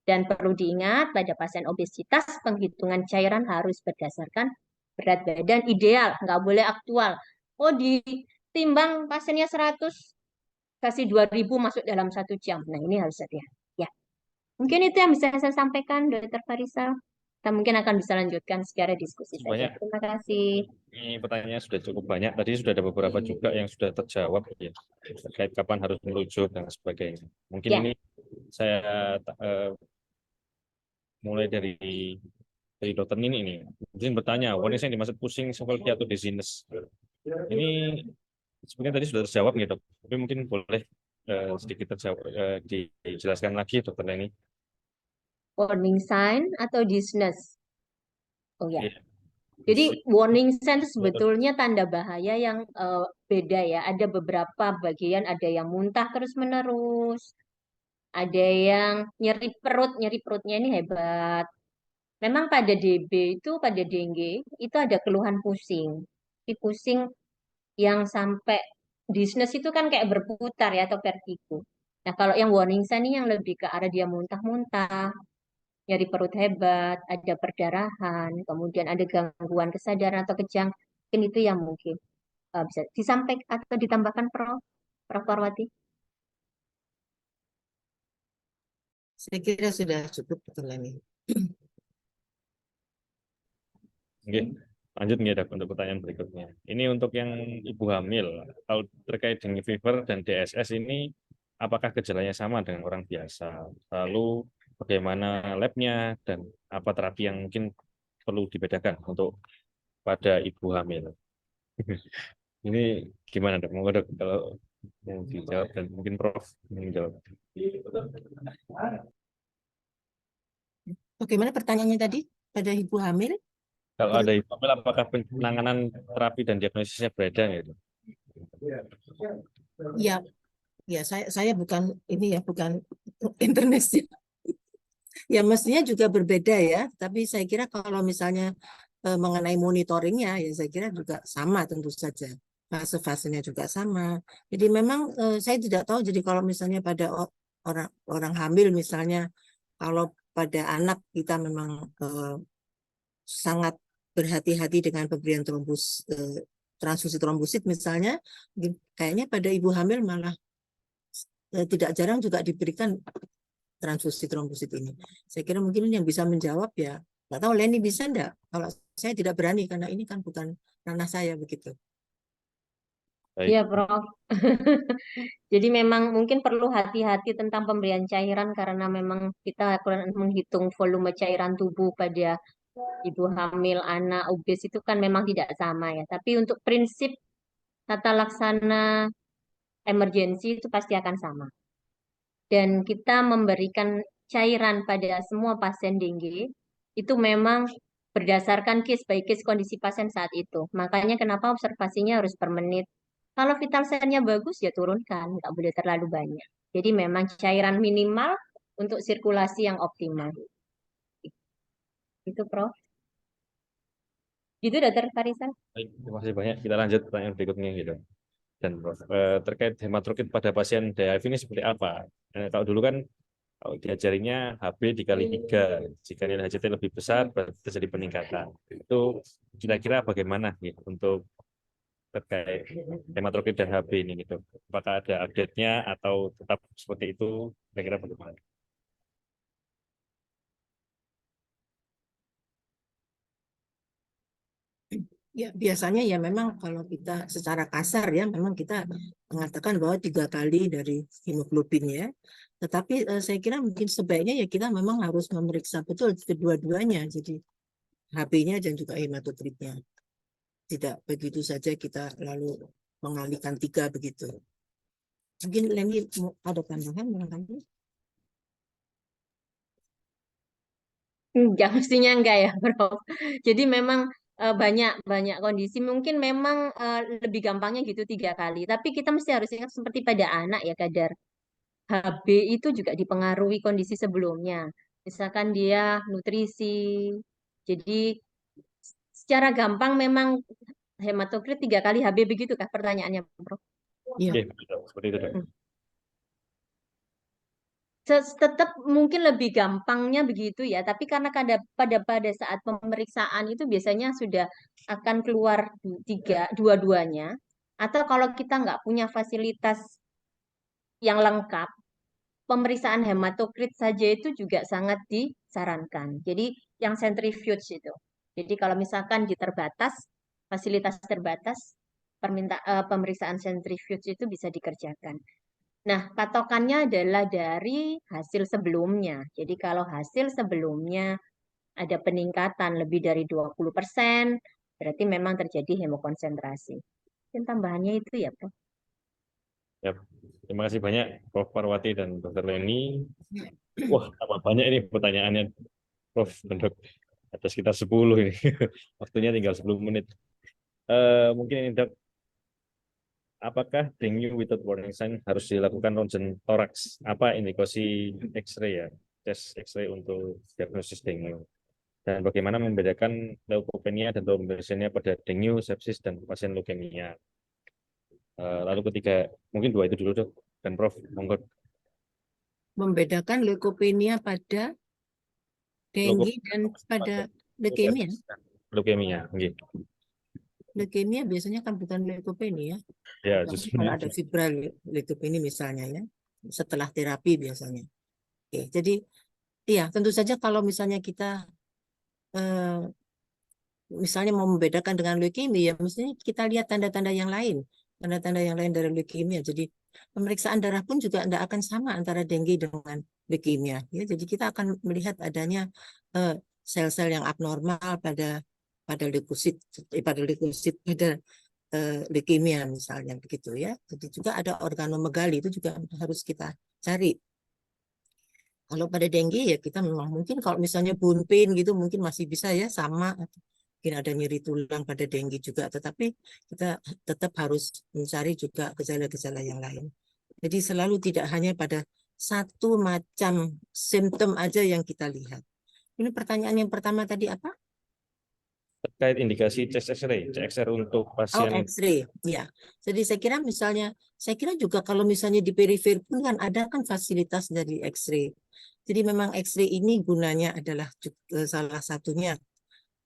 Dan perlu diingat, pada pasien obesitas, penghitungan cairan harus berdasarkan berat badan ideal, nggak boleh aktual. Oh, ditimbang pasiennya 100, kasih 2000 masuk dalam 1 jam. Nah, ini harus hati-hati. Ya, mungkin itu yang bisa saya sampaikan, Dr. Farisal. Kita mungkin akan bisa lanjutkan secara diskusi saja. Terima kasih. Ini pertanyaannya sudah cukup banyak. Tadi sudah ada beberapa juga yang sudah terjawab ya, terkait kapan harus merujuk dan sebagainya. Mungkin Ya. ini saya mulai dari dokter Nini ini. Mungkin bertanya, warning yang dimaksud pusing, sevelti atau dizziness. Ini sebenarnya tadi sudah terjawab nih dok. Tapi mungkin boleh sedikit terjawab, dijelaskan lagi dokter Nini. Warning sign atau dizziness. Oh ya. Yeah. Jadi warning sign itu sebetulnya tanda bahaya yang beda ya. Ada beberapa bagian, ada yang muntah terus-menerus, ada yang nyeri perutnya ini hebat. Memang pada DB itu, pada dengue, itu ada keluhan pusing. Tapi pusing yang sampai dizziness itu kan kayak berputar ya, atau vertigo. Nah, kalau yang warning sign ini yang lebih ke arah dia muntah-muntah, nyeri perut hebat, ada perdarahan, kemudian ada gangguan kesadaran atau kejang, mungkin itu yang mungkin bisa disampaikan atau ditambahkan Prof. Parwati. Saya kira sudah cukup betul ini. Oke, lanjut nih dok untuk pertanyaan berikutnya. Ini untuk yang ibu hamil, kalau terkait dengan fever dan DSS ini, apakah gejalanya sama dengan orang biasa? Lalu bagaimana labnya dan apa terapi yang mungkin perlu dibedakan untuk pada ibu hamil? Ini gimana dok? Mau dok kalau mau dijawab dan mungkin Prof menjawab. Bagaimana pertanyaannya tadi pada ibu hamil? Kalau ada ibu hamil, apakah penanganan terapi dan diagnosisnya berbeda gitu? Ya, ya saya bukan ini ya, bukan internis ya. Ya mestinya juga berbeda ya, tapi saya kira kalau misalnya mengenai monitoringnya ya saya kira juga sama tentu saja. Fase-fasenya juga sama. Jadi memang saya tidak tahu, jadi kalau misalnya pada orang orang hamil misalnya, kalau pada anak kita memang sangat berhati-hati dengan pemberian transfusi trombosit misalnya, kayaknya pada ibu hamil malah tidak jarang juga diberikan transfusi trombosit ini. Saya kira mungkin yang bisa menjawab ya, nggak tahu Leni bisa enggak? Kalau saya tidak berani karena ini kan bukan ranah saya begitu. Iya, Baik. Prof. Jadi memang mungkin perlu hati-hati tentang pemberian cairan karena memang kita kurang menghitung volume cairan tubuh pada ibu hamil, anak, obes itu kan memang tidak sama ya. Tapi untuk prinsip tata laksana emergensi itu pasti akan sama. Dan kita memberikan cairan pada semua pasien dengue itu memang berdasarkan case by case kondisi pasien saat itu. Makanya kenapa observasinya harus per menit. Kalau vital sign-nya bagus ya turunkan, nggak boleh terlalu banyak. Jadi memang cairan minimal untuk sirkulasi yang optimal. Itu Prof. Gitu Dokter Farisa. Baik, terima kasih banyak. Kita lanjut pertanyaan berikutnya gitu. Dan Prof, terkait hematrokit pada pasien DAF ini seperti apa? Kalau dulu kan kalau diajarinya HB dikali 3, jika nilai HCT lebih besar berarti terjadi peningkatan. Itu kira-kira bagaimana gitu untuk terkait hematrokit dan HB ini gitu? Apakah ada update-nya atau tetap seperti itu? Kira-kira bagaimana? Ya, biasanya ya memang kalau kita secara kasar ya memang kita mengatakan bahwa 3 kali dari hemoglobin ya. Tetapi saya kira mungkin sebaiknya ya kita memang harus memeriksa betul kedua-duanya. Jadi HB-nya dan juga hematokritnya. Tidak begitu saja kita lalu mengalihkan 3 begitu. Mungkin Leni ada tambahan barangkali? Enggak, mestinya enggak ya, Prof. Jadi memang banyak banyak kondisi mungkin memang lebih gampangnya gitu 3 kali. Tapi kita mesti harus ingat seperti pada anak ya kadar HB itu juga dipengaruhi kondisi sebelumnya. Misalkan dia nutrisi. Jadi secara gampang memang hematokrit 3 kali HB begitu kah pertanyaannya, Prof? Iya. Oke, betul. Seperti itu, Dok. Tetap mungkin lebih gampangnya begitu ya, tapi karena pada saat pemeriksaan itu biasanya sudah akan keluar dua-duanya, atau kalau kita nggak punya fasilitas yang lengkap, pemeriksaan hematokrit saja itu juga sangat disarankan. Jadi yang centrifuge itu. Jadi kalau misalkan di terbatas, fasilitas terbatas, pemeriksaan centrifuge itu bisa dikerjakan. Nah, patokannya adalah dari hasil sebelumnya. Jadi kalau hasil sebelumnya ada peningkatan lebih dari 20%, berarti memang terjadi hemokonsentrasi. Dan tambahannya itu ya, Prof. Ya, terima kasih banyak Prof. Parwati dan Dr. Leni. Wah, tambah banyak ini pertanyaannya, Prof. dan Dok. Ada sekitar 10 ini. Waktunya tinggal 10 menit. Mungkin ini, Dok, apakah dengue without warning sign harus dilakukan ronsen toraks? Apa indikasi X-ray ya? Tes X-ray untuk diagnosis dengue. Dan bagaimana membedakan leukopenia dan trombositopenia pada dengue, sepsis, dan pasien leukemia. Lalu ketiga, mungkin 2 itu dulu, Dok. Dan Prof, monggo. Membedakan leukopenia pada dengue dan pada leukemia. Leukemia, okay. Leukemia biasanya kan bukan leukopenia. Ya, Tapi justru kalau ada fibral leukopenia misalnya ya, setelah terapi biasanya. Oke, jadi iya tentu saja kalau misalnya kita misalnya mau membedakan dengan leukemia, ya mestinya kita lihat tanda-tanda yang lain, tanda-tanda yang lain dari leukemia. Jadi pemeriksaan darah pun juga tidak akan sama antara dengue dengan leukemia. Ya, jadi kita akan melihat adanya sel-sel yang abnormal pada leukosit, pada leukemia misalnya begitu ya. Jadi juga ada organomegali itu juga harus kita cari. Kalau pada dengue ya kita memang mungkin kalau misalnya bone pain gitu mungkin masih bisa ya sama. Mungkin ada nyeri tulang pada dengue juga, tetapi kita tetap harus mencari juga gejala-gejala yang lain. Jadi selalu tidak hanya pada satu macam simptom aja yang kita lihat. Ini pertanyaan yang pertama tadi apa? Terkait indikasi chest X-ray, CXR untuk Oh, pasien. X-ray, ya. Jadi saya kira juga kalau misalnya di perifer pun kan ada kan fasilitas dari X-ray. Jadi memang X-ray ini gunanya adalah salah satunya.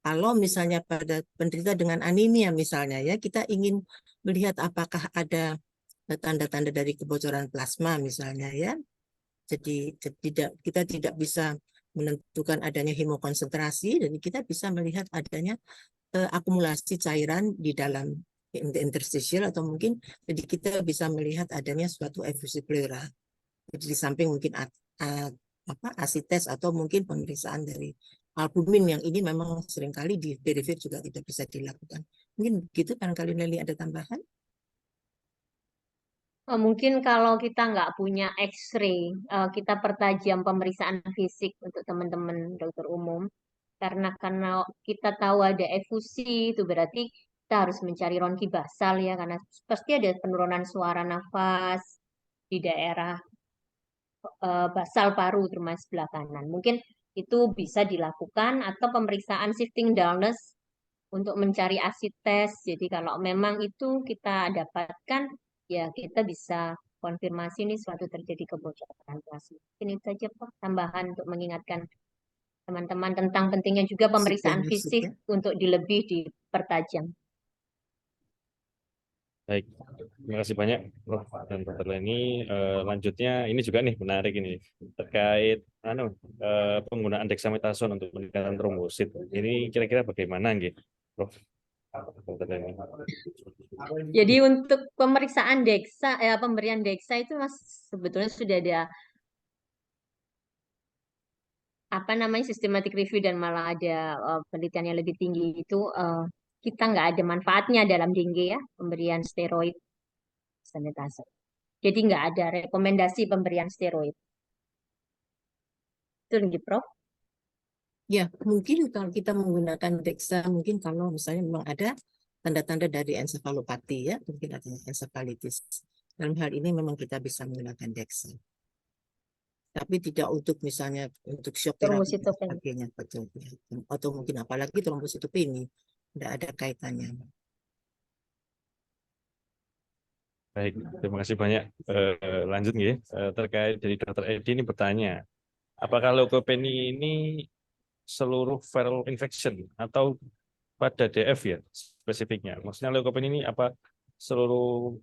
Kalau misalnya pada penderita dengan anemia misalnya ya, kita ingin melihat apakah ada tanda-tanda dari kebocoran plasma misalnya ya. Jadi kita tidak bisa menentukan adanya hemokonsentrasi, dan kita bisa melihat adanya akumulasi cairan di dalam interstitial, atau mungkin jadi kita bisa melihat adanya suatu efusi pleura. Jadi di samping mungkin acid test atau mungkin pemeriksaan dari albumin yang ini memang seringkali di perifer juga tidak bisa dilakukan. Mungkin begitu, barangkali Nelly ada tambahan? Mungkin kalau kita nggak punya X-ray, kita pertajam pemeriksaan fisik untuk teman-teman dokter umum. Karena kita tahu ada efusi, itu berarti kita harus mencari ronki basal ya, karena pasti ada penurunan suara nafas di daerah basal paru, termasuk sebelah kanan. Mungkin itu bisa dilakukan, atau pemeriksaan shifting dullness untuk mencari acid test. Jadi kalau memang itu kita dapatkan, ya kita bisa konfirmasi ini suatu terjadi kebocoran plasma. Ini saja Pak, tambahan untuk mengingatkan teman-teman tentang pentingnya juga pemeriksaan Diagnostik, fisik ya. untuk lebih dipertajam. Baik, terima kasih banyak Prof dan Dr. Leni. Lanjutnya ini juga nih menarik ini terkait penggunaan dexamethasone untuk peningkatan trombosit. Ini kira-kira bagaimana gitu, Prof? Dr. Leni. Jadi untuk pemeriksaan pemberian Dexa itu Mas sebetulnya sudah ada systematic review, dan malah ada penelitian yang lebih tinggi itu, kita nggak ada manfaatnya dalam dengue ya pemberian steroid dexamethasone. Jadi nggak ada rekomendasi pemberian steroid. Itu nih Prof. Ya, mungkin kalau kita menggunakan DEXA, mungkin kalau misalnya memang ada tanda-tanda dari ensefalopati ya, mungkin ada ensefalitis. Dalam hal ini memang kita bisa menggunakan DEXA. Tapi tidak untuk misalnya untuk shock terapi dan Trombositopenia. sebagainya, betul. Atau mungkin apalagi trombositopenia, tidak ada kaitannya. Baik, terima kasih banyak. Lanjut nih, terkait dari Dr. Edi ini bertanya, apakah leukopenia ini seluruh viral infection atau pada DF ya spesifiknya? Maksudnya leukopenia ini apa seluruh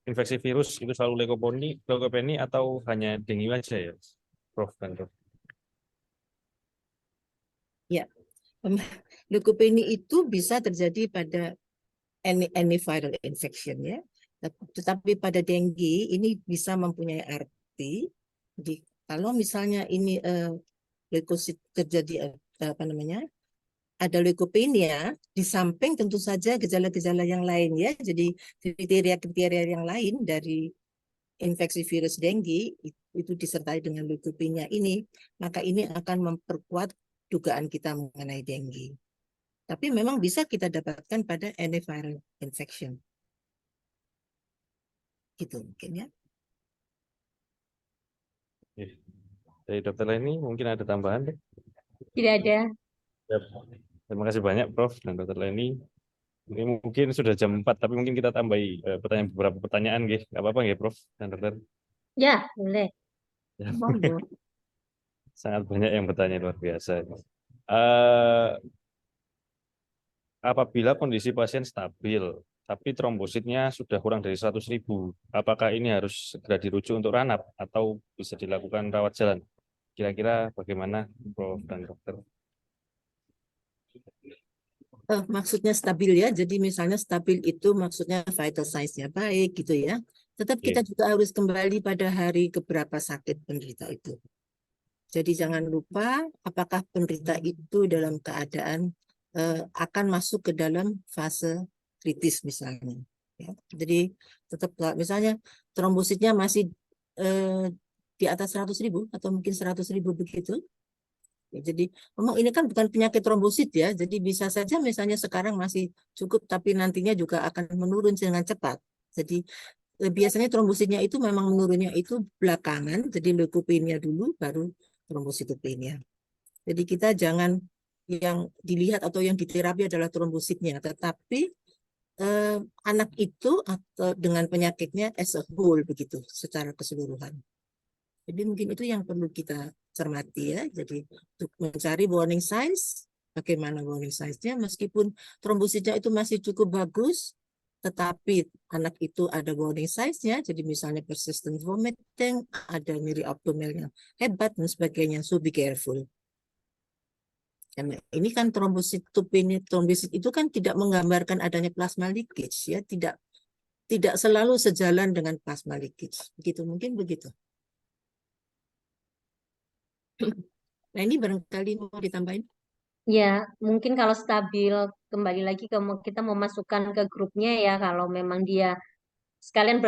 infeksi virus itu selalu leukopenia atau hanya dengue aja ya, Prof dan Prof? Ya, leukopenia itu bisa terjadi pada any viral infection ya. Tetapi pada dengue ini bisa mempunyai arti. Jadi kalau misalnya ini leukosit terjadi ada leukopenia, di samping tentu saja gejala-gejala yang lain ya. Jadi kriteria-kriteria yang lain dari infeksi virus dengue itu disertai dengan leukopenia ini, maka ini akan memperkuat dugaan kita mengenai dengue. Tapi memang bisa kita dapatkan pada any viral infection. Gitu mungkin ya. Dari Dr. Leni mungkin ada tambahan deh? Tidak ada. Terima kasih banyak Prof dan Dr. Leni. Ini mungkin sudah jam 4, tapi mungkin kita tambahi beberapa pertanyaan, nggih. Nggak apa-apa nggih, Prof dan Dokter? Ya, boleh. Ya. Monggo. Sangat banyak yang bertanya, luar biasa. Eh, Apabila kondisi pasien stabil, tapi trombositnya sudah kurang dari 100.000, apakah ini harus segera dirujuk untuk ranap atau bisa dilakukan rawat jalan? Kira-kira bagaimana, Prof dan Dokter? Maksudnya stabil ya, jadi misalnya stabil itu maksudnya vital signs-nya baik gitu ya. Tetap kita juga harus kembali pada hari keberapa sakit penderita itu. Jadi jangan lupa apakah penderita itu dalam keadaan akan masuk ke dalam fase kritis misalnya. Ya. Jadi tetap misalnya trombositnya masih di atas 100.000 atau mungkin 100.000 begitu. Ya, jadi memang ini kan bukan penyakit trombosit ya, jadi bisa saja misalnya sekarang masih cukup, tapi nantinya juga akan menurun dengan cepat. Jadi biasanya trombositnya itu memang menurunnya itu belakangan, jadi leukopenia dulu, baru trombositopenia. Jadi kita jangan yang dilihat atau yang diterapi adalah trombositnya, tetapi anak itu atau dengan penyakitnya as a whole begitu, secara keseluruhan. Jadi mungkin itu yang perlu kita cermati ya. Jadi untuk mencari warning signs, bagaimana warning signs-nya, meskipun trombositnya itu masih cukup bagus, tetapi anak itu ada warning signs-nya, jadi misalnya persistent vomiting, ada nyeri abdomen yang hebat dan sebagainya, so be careful. Karena ini kan trombosit itu kan tidak menggambarkan adanya plasma leakage ya, tidak selalu sejalan dengan plasma leakage. Begitu, mungkin begitu. Nah, ini barangkali mau ditambahin. Ya, mungkin kalau stabil, kembali lagi kita mau masukkan ke grupnya ya, kalau memang dia sekalian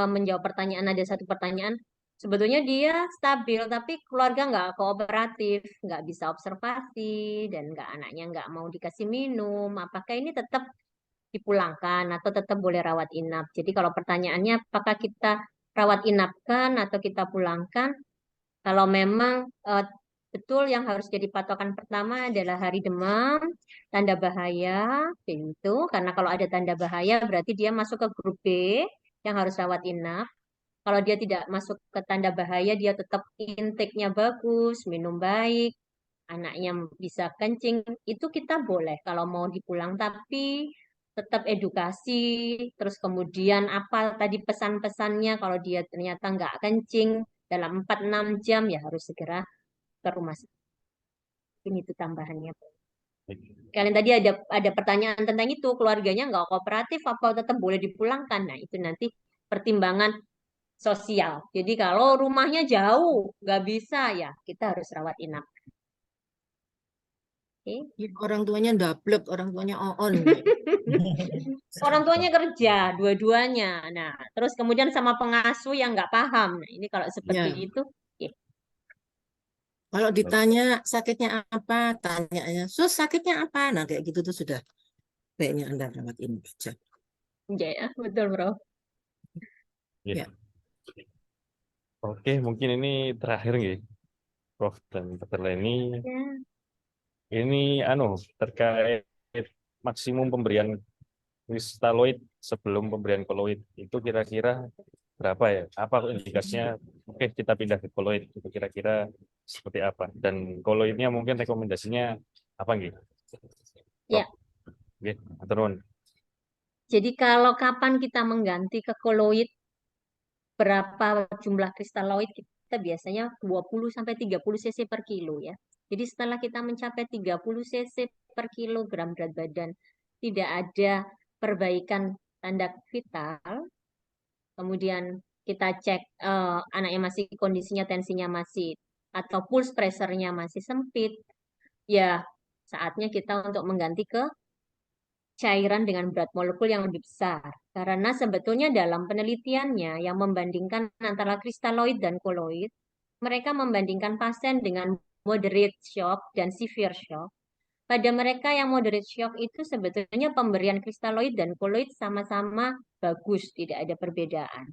menjawab pertanyaan, ada satu pertanyaan, sebetulnya dia stabil, tapi keluarga nggak kooperatif, nggak bisa observasi, dan anaknya nggak mau dikasih minum, apakah ini tetap dipulangkan atau tetap boleh rawat inap? Jadi kalau pertanyaannya, apakah kita rawat inapkan atau kita pulangkan? Kalau memang betul yang harus jadi patokan pertama adalah hari demam, tanda bahaya, pintu. Karena kalau ada tanda bahaya berarti dia masuk ke grup B yang harus rawat inap. Kalau dia tidak masuk ke tanda bahaya, dia tetap intake-nya bagus, minum baik, anaknya bisa kencing, itu kita boleh kalau mau dipulang. Tapi tetap edukasi, terus kemudian apa tadi pesan-pesannya, kalau dia ternyata nggak kencing dalam 4-6 jam ya harus segera ke rumah sakit. Ini itu tambahannya. Kalian tadi ada pertanyaan tentang itu, keluarganya nggak kooperatif, apa tetap boleh dipulangkan? Nah, itu nanti pertimbangan sosial. Jadi kalau rumahnya jauh, nggak bisa ya, kita harus rawat inap. Oke. Ya, orang tuanya ndablek, orang tuanya on. Orang tuanya kerja, dua-duanya. Nah, terus kemudian sama pengasuh yang nggak paham. Nah, ini kalau seperti Ya. itu, ya. Kalau ditanya sakitnya apa, tanyanya, sus sakitnya apa? Nah, kayak gitu tuh sudah baiknya Anda rawat inap aja. Ya, betul, Bro. Ya. Oke, mungkin ini terakhir nih, Prof dan Dr. Leni. Ya. Ini terkait maksimum pemberian kristaloid sebelum pemberian koloid itu kira-kira berapa ya? Apa indikasinya? Oke, kita pindah ke koloid itu kira-kira seperti apa? Dan koloidnya mungkin rekomendasinya apa gitu? Ya. Oke, turun. Jadi kalau kapan kita mengganti ke koloid, berapa jumlah kristaloid, kita biasanya 20 sampai 30 cc per kilo ya. Jadi setelah kita mencapai 30 cc per kilogram berat badan, tidak ada perbaikan tanda vital, kemudian kita cek anaknya masih kondisinya, tensinya masih, atau pulse pressure-nya masih sempit, ya saatnya kita untuk mengganti ke cairan dengan berat molekul yang lebih besar. Karena sebetulnya dalam penelitiannya yang membandingkan antara kristaloid dan koloid, mereka membandingkan pasien dengan moderate shock dan severe shock. Pada mereka yang moderate shock itu sebetulnya pemberian kristaloid dan koloid sama-sama bagus, tidak ada perbedaan.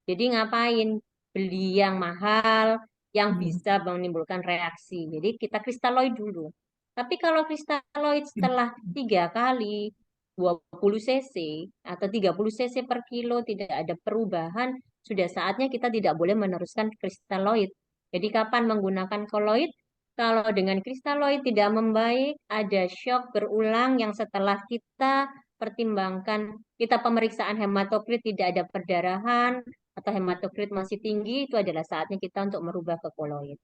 Jadi ngapain beli yang mahal, yang bisa menimbulkan reaksi. Jadi kita kristaloid dulu. Tapi kalau kristaloid setelah 3 kali 20 cc atau 30 cc per kilo tidak ada perubahan, sudah saatnya kita tidak boleh meneruskan kristaloid. Jadi kapan menggunakan koloid? Kalau dengan kristaloid tidak membaik, ada shock berulang yang setelah kita pertimbangkan, kita pemeriksaan hematokrit tidak ada perdarahan, atau hematokrit masih tinggi, itu adalah saatnya kita untuk merubah ke koloid.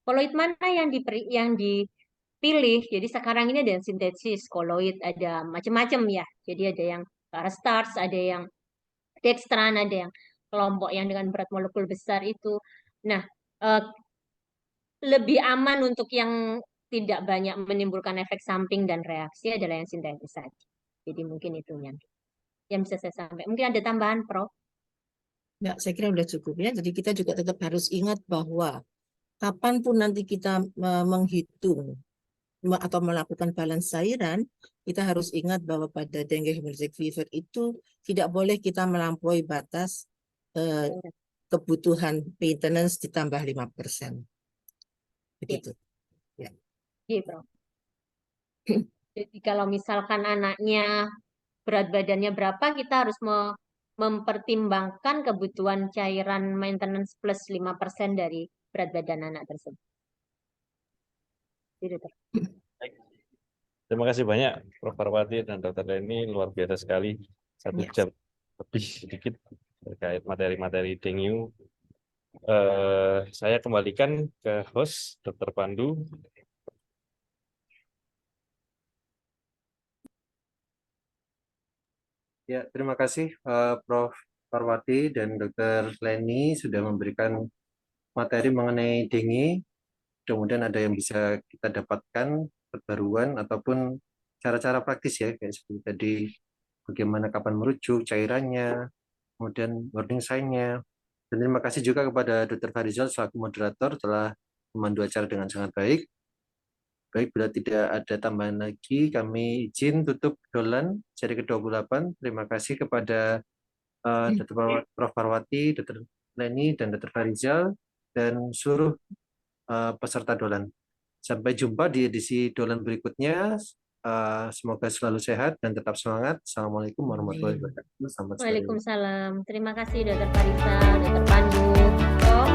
Koloid mana yang dipilih? Jadi sekarang ini ada sintesis koloid, ada macam-macam ya. Jadi ada yang starch, ada yang dextran, ada yang kelompok yang dengan berat molekul besar itu. Nah, lebih aman untuk yang tidak banyak menimbulkan efek samping dan reaksi adalah yang sintetis saja. Jadi mungkin itu yang bisa saya sampaikan. Mungkin ada tambahan, Prof. Ya, saya kira sudah cukup ya. Jadi kita juga tetap harus ingat bahwa kapanpun nanti kita menghitung atau melakukan balance cairan, kita harus ingat bahwa pada dengue hemorrhagic fever itu tidak boleh kita melampaui batas kebutuhan maintenance ditambah 5%. Begitu. Ya. Iya, Prof. Jadi kalau misalkan anaknya berat badannya berapa, kita harus mempertimbangkan kebutuhan cairan maintenance plus 5% dari berat badan anak tersebut. Gitu, Dok. Terima kasih banyak Prof. Parwati dan Dr. Leni, luar biasa sekali. 1 Yes. jam lebih sedikit terkait materi-materi dengue. Saya kembalikan ke host Dr. Pandu. Ya, terima kasih Prof. Parwati dan Dr. Leni sudah memberikan materi mengenai dengue. Kemudian ada yang bisa kita dapatkan perbaruan ataupun cara-cara praktis ya, kayak seperti tadi bagaimana kapan merujuk, cairannya, kemudian warning sign-nya. Dan terima kasih juga kepada Dr. Farizal selaku moderator telah memandu acara dengan sangat baik. Baik, bila tidak ada tambahan lagi, kami izin tutup dolan seri ke-28. Terima kasih kepada Dr. Prof. Parwati, Dr. Leni, dan Dr. Farizal, dan seluruh peserta dolan. Sampai jumpa di edisi dolan berikutnya. Semoga selalu sehat dan tetap semangat. Assalamualaikum warahmatullahi wabarakatuh. Selamat sore. Waalaikumsalam. Terima kasih Dr. Farizal, Dr. Pandu. Prof.